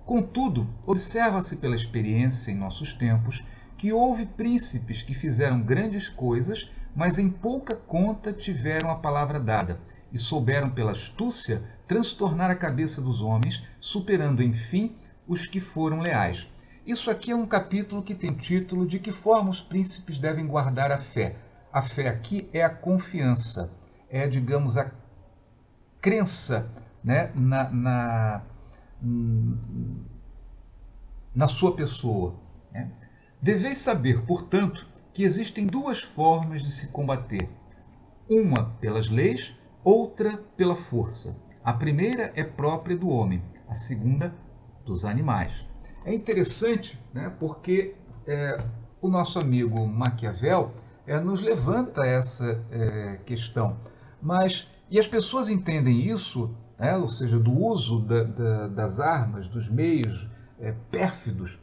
Contudo, observa-se pela experiência em nossos tempos que houve príncipes que fizeram grandes coisas, mas em pouca conta tiveram a palavra dada, e souberam pela astúcia transtornar a cabeça dos homens, superando, enfim, os que foram leais. Isso aqui é um capítulo que tem título de que forma os príncipes devem guardar a fé. A fé aqui é a confiança, é, digamos, a crença, né, na sua pessoa, né? Deveis saber, portanto, que existem duas formas de se combater. Uma pelas leis, outra pela força. A primeira é própria do homem, a segunda dos animais. É interessante, né, porque o nosso amigo Maquiavel nos levanta essa questão. E as pessoas entendem isso, ou seja, do uso das armas, dos meios pérfidos,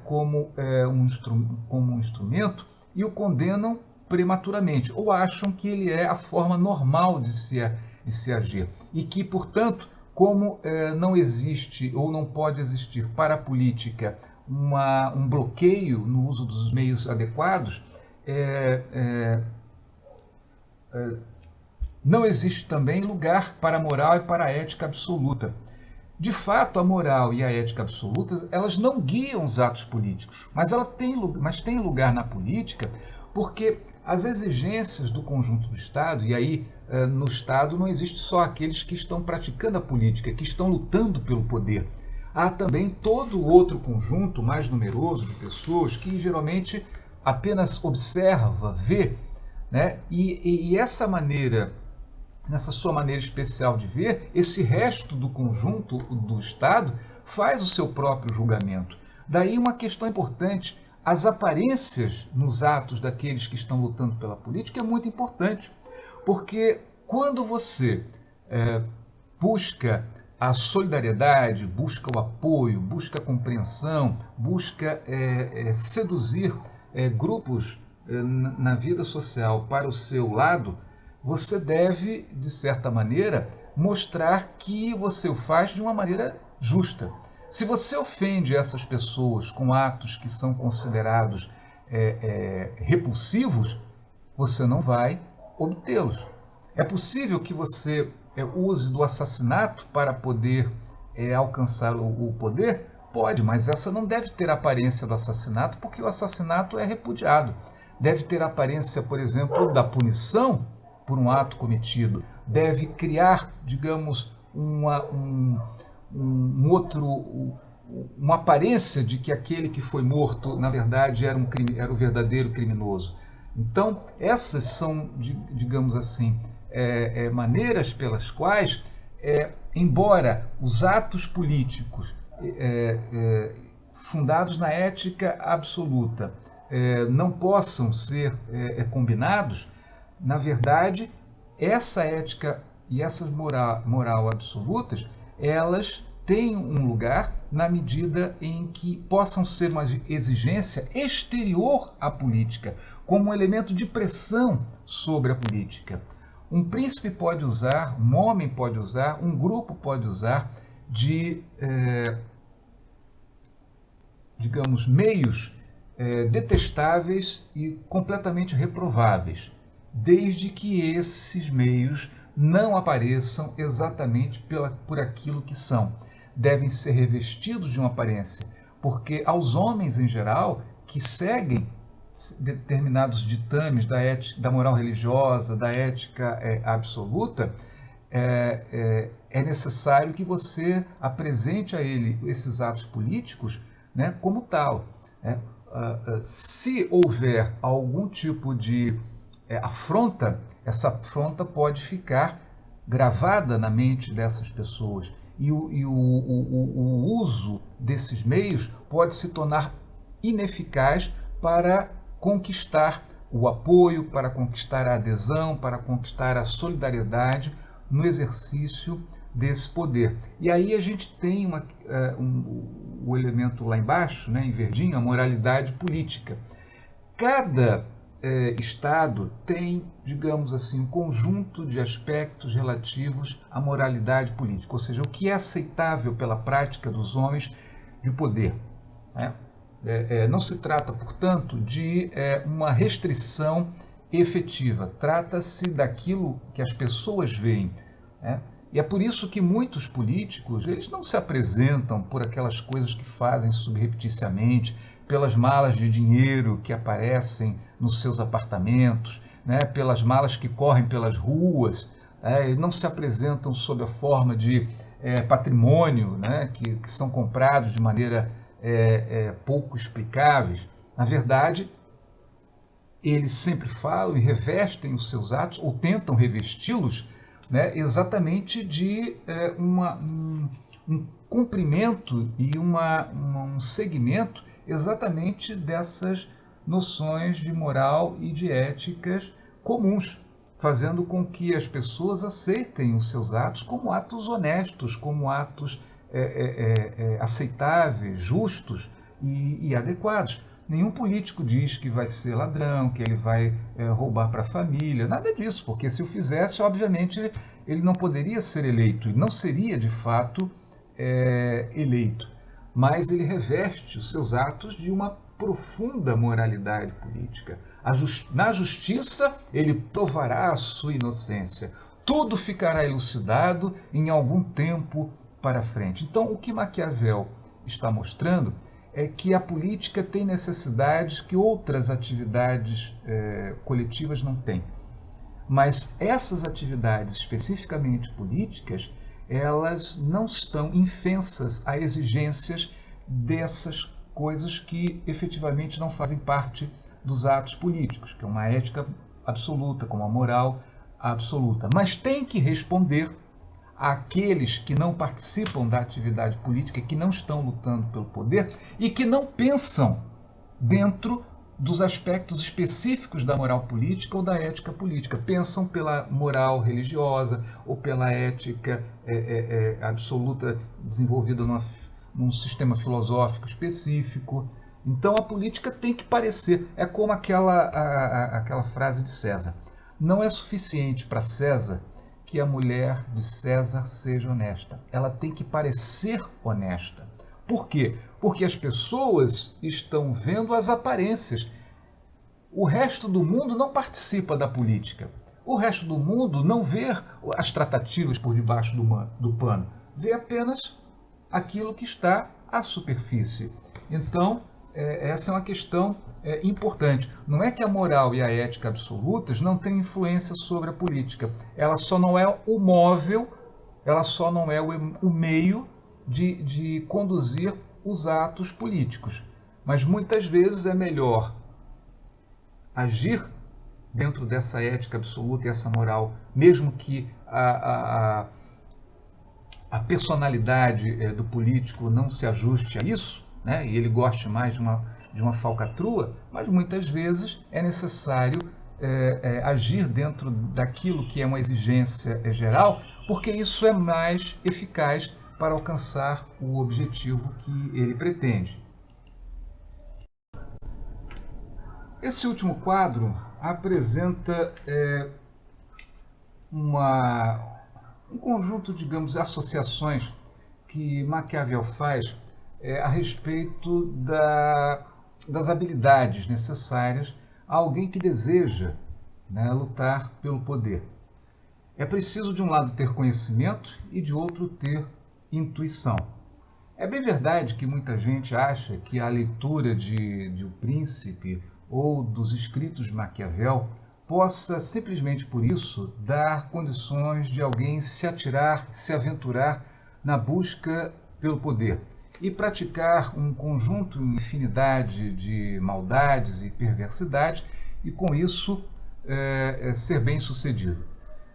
como um instrumento, e o condenam prematuramente, ou acham que ele é a forma normal de se agir. E que, portanto, como não existe ou não pode existir para a política um bloqueio no uso dos meios adequados, não existe também lugar para a moral e para a ética absoluta. De fato, a moral e a ética absolutas, elas não guiam os atos políticos, mas tem lugar na política porque as exigências do conjunto do Estado, e aí no Estado não existe só aqueles que estão praticando a política, que estão lutando pelo poder. Há também todo outro conjunto mais numeroso de pessoas que geralmente apenas observa, vê, e essa maneira, nessa sua maneira especial de ver, esse resto do conjunto do Estado faz o seu próprio julgamento. Daí uma questão importante: as aparências nos atos daqueles que estão lutando pela política é muito importante, porque quando você busca a solidariedade, busca o apoio, busca a compreensão, busca seduzir grupos na vida social para o seu lado, você deve, de certa maneira, mostrar que você o faz de uma maneira justa. Se você ofende essas pessoas com atos que são considerados repulsivos, você não vai obtê-los. É possível que você use do assassinato para poder alcançar o poder? Pode, mas essa não deve ter a aparência do assassinato, porque o assassinato é repudiado. Deve ter a aparência, por exemplo, da punição por um ato cometido. Deve criar, digamos, uma aparência de que aquele que foi morto, na verdade, era o verdadeiro criminoso. Então, essas são, digamos assim, maneiras pelas quais, embora os atos políticos fundados na ética absoluta não possam ser combinados, na verdade, essa ética e essas moral absolutas, elas têm um lugar na medida em que possam ser uma exigência exterior à política, como um elemento de pressão sobre a política. Um príncipe pode usar, um homem pode usar, um grupo pode usar de, digamos, meios detestáveis e completamente reprováveis, desde que esses meios não apareçam exatamente por aquilo que são. Devem ser revestidos de uma aparência, porque aos homens em geral que seguem determinados ditames da moral religiosa, da ética absoluta, é necessário que você apresente a ele esses atos políticos como tal. Se houver algum tipo de afronta, essa afronta pode ficar gravada na mente dessas pessoas e o uso desses meios pode se tornar ineficaz para conquistar o apoio, para conquistar a adesão, para conquistar a solidariedade no exercício desse poder. E aí a gente tem o elemento lá embaixo, em verdinho, a moralidade política. Cada Estado tem, digamos assim, um conjunto de aspectos relativos à moralidade política, ou seja, o que é aceitável pela prática dos homens de poder. Não se trata, portanto, de uma restrição efetiva, trata-se daquilo que as pessoas veem. E é por isso que muitos políticos eles não se apresentam por aquelas coisas que fazem subrepticiamente, pelas malas de dinheiro que aparecem nos seus apartamentos, pelas malas que correm pelas ruas, não se apresentam sob a forma de patrimônio, que são comprados de maneira pouco explicáveis. Na verdade, eles sempre falam e revestem os seus atos, ou tentam revesti-los, exatamente de um cumprimento e um segmento exatamente dessas noções de moral e de éticas comuns, fazendo com que as pessoas aceitem os seus atos como atos honestos, como atos aceitáveis, justos e adequados. Nenhum político diz que vai ser ladrão, que ele vai roubar para a família, nada disso, porque se o fizesse, obviamente, ele não poderia ser eleito, e não seria, de fato, eleito. Mas ele reveste os seus atos de uma profunda moralidade política. Na justiça, ele provará a sua inocência. Tudo ficará elucidado em algum tempo para frente. Então, o que Maquiavel está mostrando é que a política tem necessidades que outras atividades coletivas não têm. Mas essas atividades especificamente políticas, elas não estão infensas a exigências dessas coisas que efetivamente não fazem parte dos atos políticos, que é uma ética absoluta, como a moral absoluta. Mas tem que responder àqueles que não participam da atividade política, que não estão lutando pelo poder e que não pensam dentro dos aspectos específicos da moral política ou da ética política. Pensam pela moral religiosa ou pela ética absoluta desenvolvida num sistema filosófico específico. Então a política tem que parecer. É como aquela frase de César. Não é suficiente para César que a mulher de César seja honesta. Ela tem que parecer honesta. Por quê? Porque as pessoas estão vendo as aparências. O resto do mundo não participa da política. O resto do mundo não vê as tratativas por debaixo do pano. Vê apenas aquilo que está à superfície. Então, essa é uma questão importante. Não é que a moral e a ética absolutas não têm influência sobre a política. Ela só não é o móvel, ela só não é o meio de conduzir os atos políticos. Mas muitas vezes é melhor agir dentro dessa ética absoluta e essa moral, mesmo que a personalidade do político não se ajuste a isso, né? E ele goste mais de uma falcatrua, mas muitas vezes é necessário agir dentro daquilo que é uma exigência geral, porque isso é mais eficaz para alcançar o objetivo que ele pretende. Esse último quadro apresenta um conjunto, digamos, de associações que Maquiavel faz a respeito das habilidades necessárias a alguém que deseja, né, lutar pelo poder. É preciso, de um lado, ter conhecimento e, de outro, ter intuição. É bem verdade que muita gente acha que a leitura de O Príncipe ou dos escritos de Maquiavel possa, simplesmente por isso, dar condições de alguém se atirar, se aventurar na busca pelo poder e praticar um conjunto, infinidade de maldades e perversidades e, com isso, ser bem-sucedido.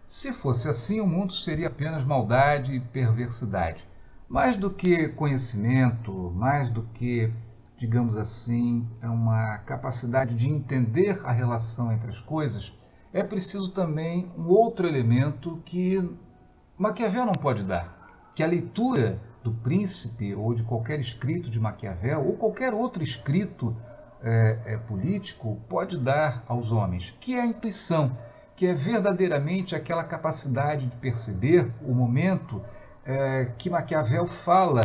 Se fosse assim, o mundo seria apenas maldade e perversidade. Mais do que conhecimento, mais do que, digamos assim, uma capacidade de entender a relação entre as coisas, é preciso também um outro elemento que Maquiavel não pode dar, que a leitura do Príncipe ou de qualquer escrito de Maquiavel ou qualquer outro escrito político pode dar aos homens, que é a intuição, que é verdadeiramente aquela capacidade de perceber o momento que Maquiavel fala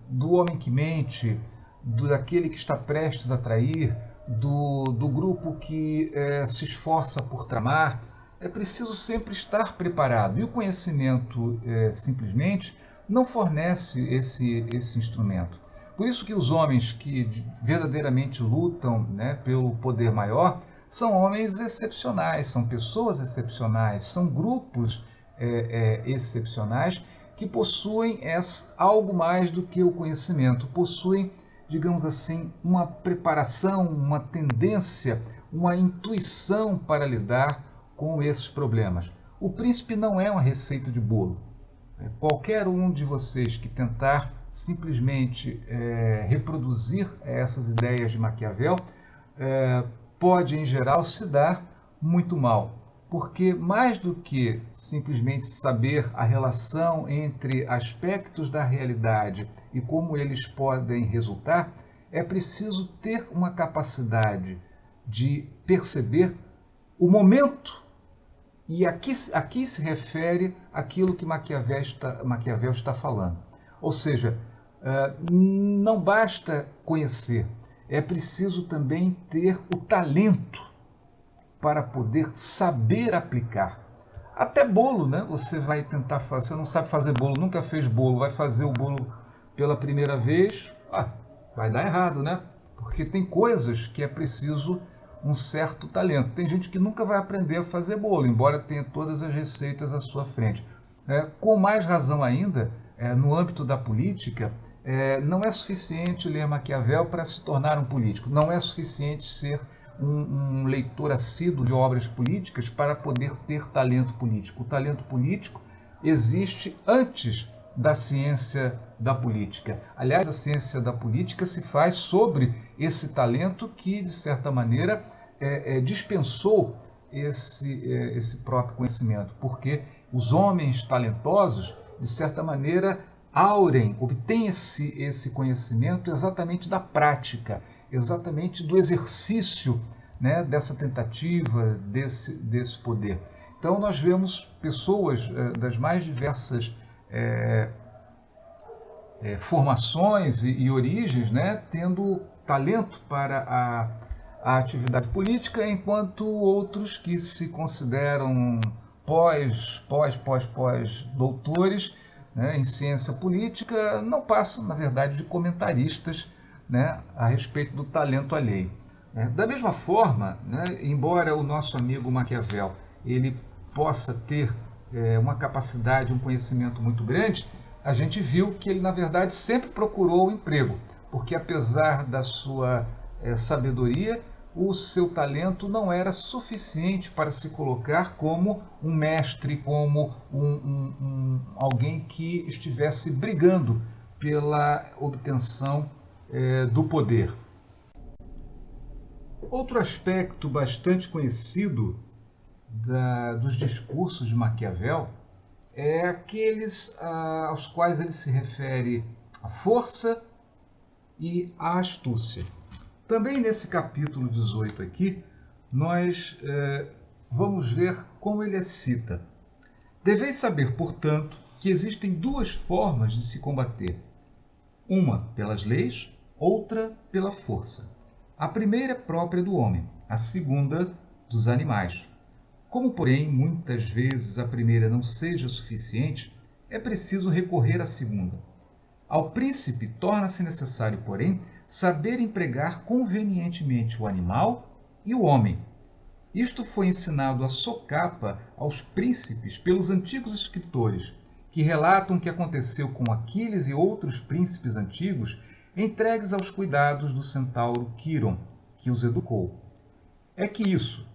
do homem que mente, daquele que está prestes a trair, do grupo que se esforça por tramar. É preciso sempre estar preparado. E o conhecimento, simplesmente, não fornece esse instrumento. Por isso que os homens que verdadeiramente lutam, né, pelo poder maior são homens excepcionais, são pessoas excepcionais, são grupos excepcionais que possuem algo mais do que o conhecimento, possuem, digamos assim, uma preparação, uma tendência, uma intuição para lidar com esses problemas. O Príncipe não é uma receita de bolo. Qualquer um de vocês que tentar simplesmente reproduzir essas ideias de Maquiavel pode, em geral, se dar muito mal. Porque mais do que simplesmente saber a relação entre aspectos da realidade e como eles podem resultar, é preciso ter uma capacidade de perceber o momento. E aqui se refere àquilo que Maquiavel está falando. Ou seja, não basta conhecer, é preciso também ter o talento para poder saber aplicar. Até bolo, né? Você vai tentar fazer, você não sabe fazer bolo, nunca fez bolo, vai fazer o bolo pela primeira vez, vai dar errado, né? Porque tem coisas que é preciso um certo talento. Tem gente que nunca vai aprender a fazer bolo, embora tenha todas as receitas à sua frente. Com mais razão ainda, no âmbito da política, não é suficiente ler Maquiavel para se tornar um político. Não é suficiente ser um leitor assíduo de obras políticas para poder ter talento político. O talento político existe antes da ciência da política. Aliás, a ciência da política se faz sobre esse talento que, de certa maneira, dispensou esse próprio conhecimento, porque os homens talentosos, de certa maneira, obtêm esse conhecimento exatamente da prática, exatamente do exercício, né, dessa tentativa, desse poder. Então, nós vemos pessoas das mais diversas formações e origens, né, tendo talento para a atividade política, enquanto outros que se consideram pós-doutores, né, em ciência política não passam, na verdade, de comentaristas, né, a respeito do talento alheio. Da mesma forma, né, embora o nosso amigo Maquiavel ele possa ter uma capacidade, um conhecimento muito grande, a gente viu que ele, na verdade, sempre procurou o emprego, porque apesar da sua sabedoria, o seu talento não era suficiente para se colocar como um mestre, como alguém que estivesse brigando pela obtenção do poder. Outro aspecto bastante conhecido dos discursos de Maquiavel é aqueles aos quais ele se refere à força e à astúcia. Também nesse capítulo 18 aqui, nós vamos ver como ele cita. Deveis saber, portanto, que existem duas formas de se combater. Uma pelas leis, outra pela força. A primeira é própria do homem, a segunda dos animais. Como, porém, muitas vezes a primeira não seja suficiente, é preciso recorrer à segunda. Ao príncipe torna-se necessário, porém, saber empregar convenientemente o animal e o homem. Isto foi ensinado à socapa aos príncipes pelos antigos escritores, que relatam o que aconteceu com Aquiles e outros príncipes antigos, entregues aos cuidados do centauro Quiron, que os educou. É que isso,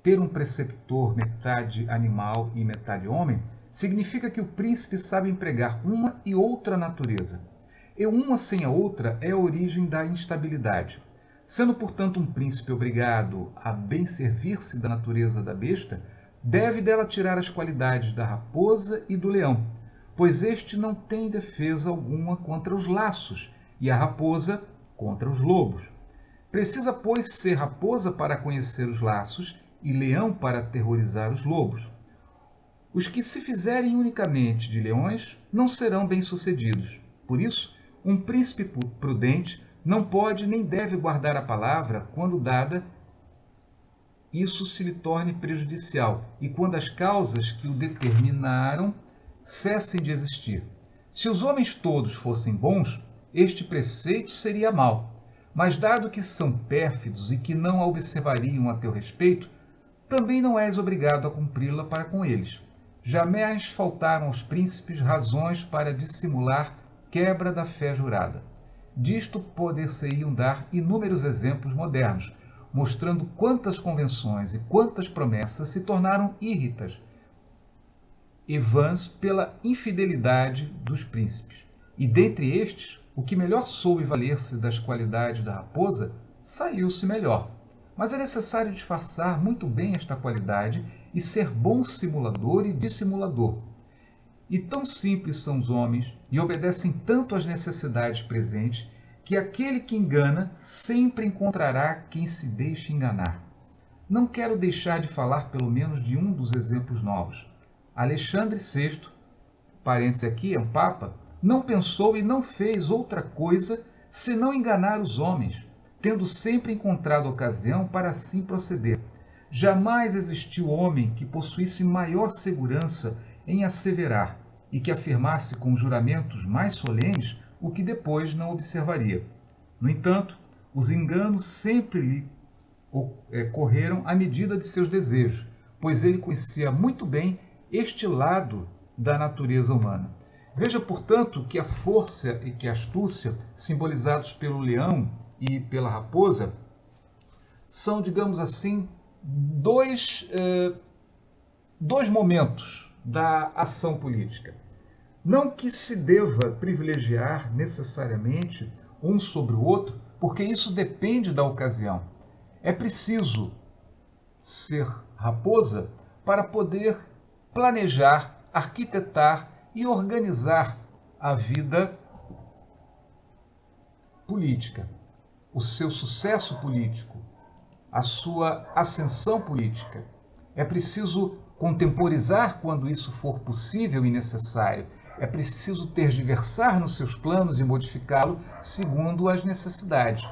ter um preceptor metade animal e metade homem, significa que o príncipe sabe empregar uma e outra natureza. E uma sem a outra é a origem da instabilidade. Sendo, portanto, um príncipe obrigado a bem servir-se da natureza da besta, deve dela tirar as qualidades da raposa e do leão, pois este não tem defesa alguma contra os laços, e a raposa contra os lobos. Precisa, pois, ser raposa para conhecer os laços e leão para aterrorizar os lobos. Os que se fizerem unicamente de leões não serão bem-sucedidos. Por isso, um príncipe prudente não pode nem deve guardar a palavra quando dada isso se lhe torne prejudicial e quando as causas que o determinaram cessem de existir. Se os homens todos fossem bons, este preceito seria mau, mas dado que são pérfidos e que não a observariam a teu respeito, também não és obrigado a cumpri-la para com eles. Jamais faltaram aos príncipes razões para dissimular quebra da fé jurada. Disto poder-se-iam dar inúmeros exemplos modernos, mostrando quantas convenções e quantas promessas se tornaram irritas, e vãs pela infidelidade dos príncipes. E dentre estes, o que melhor soube valer-se das qualidades da raposa, saiu-se melhor. Mas é necessário disfarçar muito bem esta qualidade e ser bom simulador e dissimulador. E tão simples são os homens e obedecem tanto às necessidades presentes que aquele que engana sempre encontrará quem se deixe enganar. Não quero deixar de falar pelo menos de um dos exemplos novos. Alexandre VI, parênteses aqui, é um papa, não pensou e não fez outra coisa senão enganar os homens, tendo sempre encontrado ocasião para assim proceder. Jamais existiu homem que possuísse maior segurança em asseverar e que afirmasse com juramentos mais solenes o que depois não observaria. No entanto, os enganos sempre lhe correram à medida de seus desejos, pois ele conhecia muito bem este lado da natureza humana. Veja, portanto, que a força e que a astúcia, simbolizados pelo leão e pela raposa, são, digamos assim, dois momentos da ação política. Não que se deva privilegiar necessariamente um sobre o outro, porque isso depende da ocasião. É preciso ser raposa para poder planejar, arquitetar e organizar a vida política, o seu sucesso político, a sua ascensão política. É preciso contemporizar quando isso for possível e necessário. É preciso tergiversar nos seus planos e modificá-lo segundo as necessidades.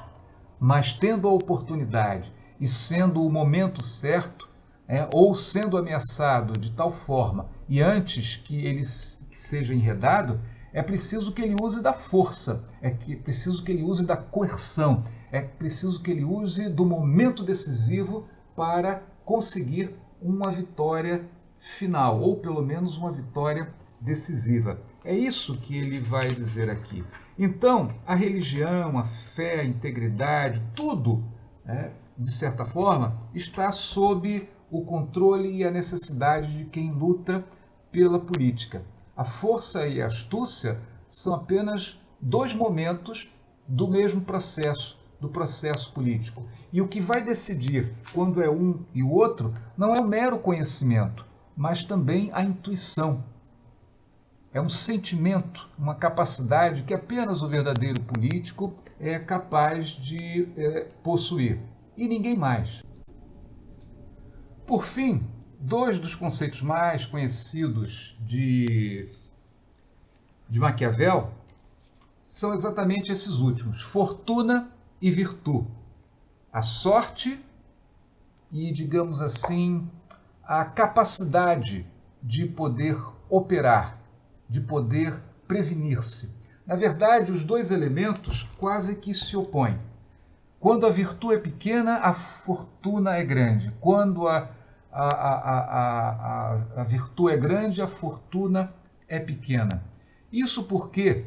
Mas tendo a oportunidade e sendo o momento certo, ou sendo ameaçado de tal forma e antes que ele seja enredado, é preciso que ele use da força, preciso que ele use da coerção, é preciso que ele use do momento decisivo para conseguir uma vitória final, ou pelo menos uma vitória decisiva. É isso que ele vai dizer aqui. Então, a religião, a fé, a integridade, tudo, de certa forma, está sob o controle e a necessidade de quem luta pela política. A força e a astúcia são apenas dois momentos do mesmo processo, do processo político. E o que vai decidir quando é um e o outro não é o mero conhecimento, mas também a intuição. É um sentimento, uma capacidade que apenas o verdadeiro político é capaz de possuir, e ninguém mais. Por fim, dois dos conceitos mais conhecidos de Maquiavel são exatamente esses últimos: fortuna e virtude. A sorte e, digamos assim, a capacidade de poder operar, de poder prevenir-se. Na verdade, os dois elementos quase que se opõem. Quando a virtude é pequena, a fortuna é grande. Quando a virtude é grande, a fortuna é pequena. Isso porque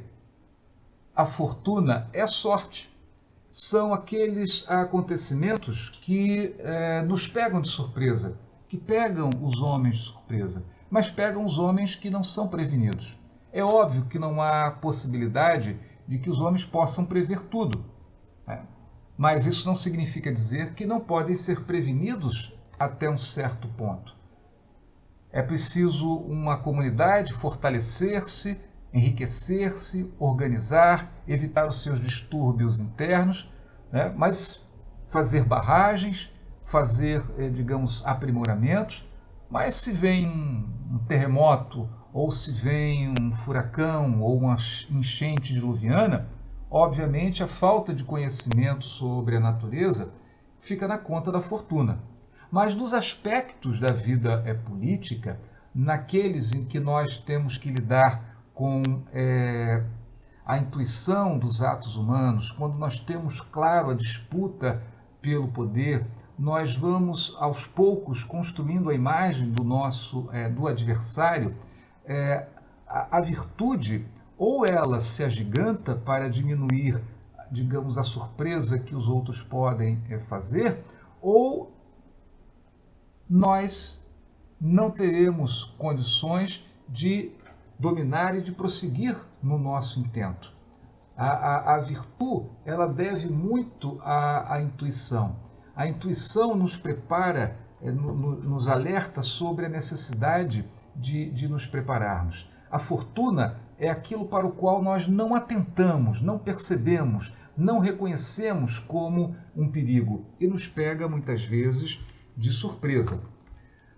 a fortuna é sorte. São aqueles acontecimentos que nos pegam de surpresa, que pegam os homens de surpresa, mas pegam os homens que não são prevenidos. É óbvio que não há possibilidade de que os homens possam prever tudo, mas isso não significa dizer que não podem ser prevenidos até um certo ponto. É preciso uma comunidade fortalecer-se, enriquecer-se, organizar, evitar os seus distúrbios internos, mas fazer barragens, fazer, digamos, aprimoramentos. Mas se vem um terremoto, ou se vem um furacão, ou uma enchente diluviana, obviamente a falta de conhecimento sobre a natureza fica na conta da fortuna. Mas nos aspectos da vida política, naqueles em que nós temos que lidar com a intuição dos atos humanos, quando nós temos claro a disputa pelo poder, nós vamos aos poucos construindo a imagem do adversário. A virtude, ou ela se agiganta para diminuir, digamos, a surpresa que os outros podem fazer, ou nós não teremos condições de dominar e de prosseguir no nosso intento. A virtude, ela deve muito à intuição. A intuição nos prepara, nos alerta sobre a necessidade de nos prepararmos. A fortuna é aquilo para o qual nós não atentamos, não percebemos, não reconhecemos como um perigo e nos pega muitas vezes de surpresa.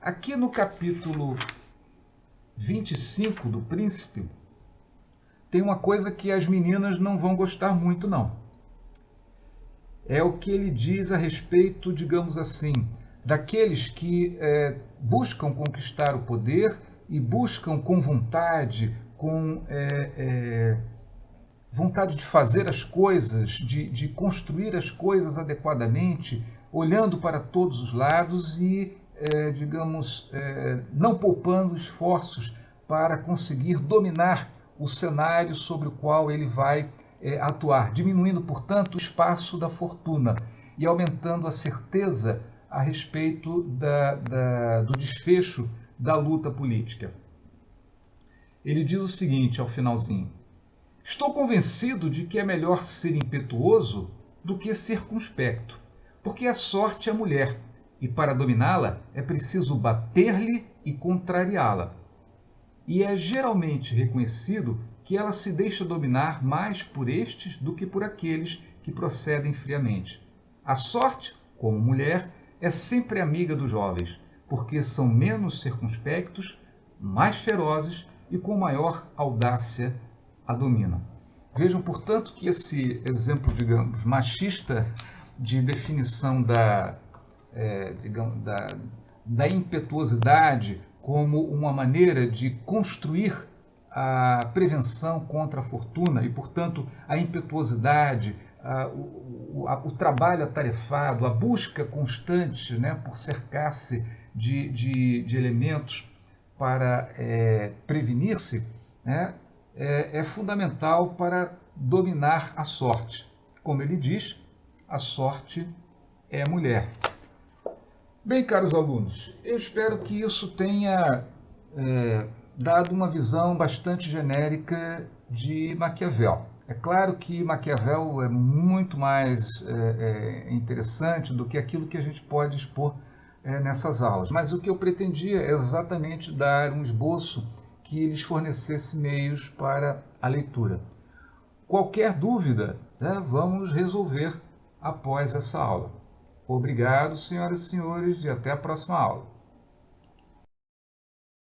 Aqui no capítulo 25 do Príncipe, tem uma coisa que as meninas não vão gostar muito, não. É o que ele diz a respeito, digamos assim, daqueles que buscam conquistar o poder e buscam com vontade, com vontade de fazer as coisas, de construir as coisas adequadamente, olhando para todos os lados e, não poupando esforços para conseguir dominar o cenário sobre o qual ele vai atuar, diminuindo, portanto, o espaço da fortuna e aumentando a certeza a respeito do desfecho da luta política. Ele diz o seguinte ao finalzinho: estou convencido de que é melhor ser impetuoso do que circunspecto, porque a sorte é mulher, e para dominá-la é preciso bater-lhe e contrariá-la. E é geralmente reconhecido que ela se deixa dominar mais por estes do que por aqueles que procedem friamente. A sorte, como mulher, é sempre amiga dos jovens, porque são menos circunspectos, mais ferozes e com maior audácia a dominam. Vejam, portanto, que esse exemplo, digamos, machista de definição da impetuosidade como uma maneira de construir a prevenção contra a fortuna e, portanto, a impetuosidade, o trabalho atarefado, a busca constante, né, por cercar-se de elementos para prevenir-se, né, é fundamental para dominar a sorte. Como ele diz, a sorte é mulher. Bem, caros alunos, eu espero que isso tenha dado uma visão bastante genérica de Maquiavel. É claro que Maquiavel é muito mais interessante do que aquilo que a gente pode expor nessas aulas, mas o que eu pretendia é exatamente dar um esboço que lhes fornecesse meios para a leitura. Qualquer dúvida, né, vamos resolver após essa aula. Obrigado, senhoras e senhores, e até a próxima aula.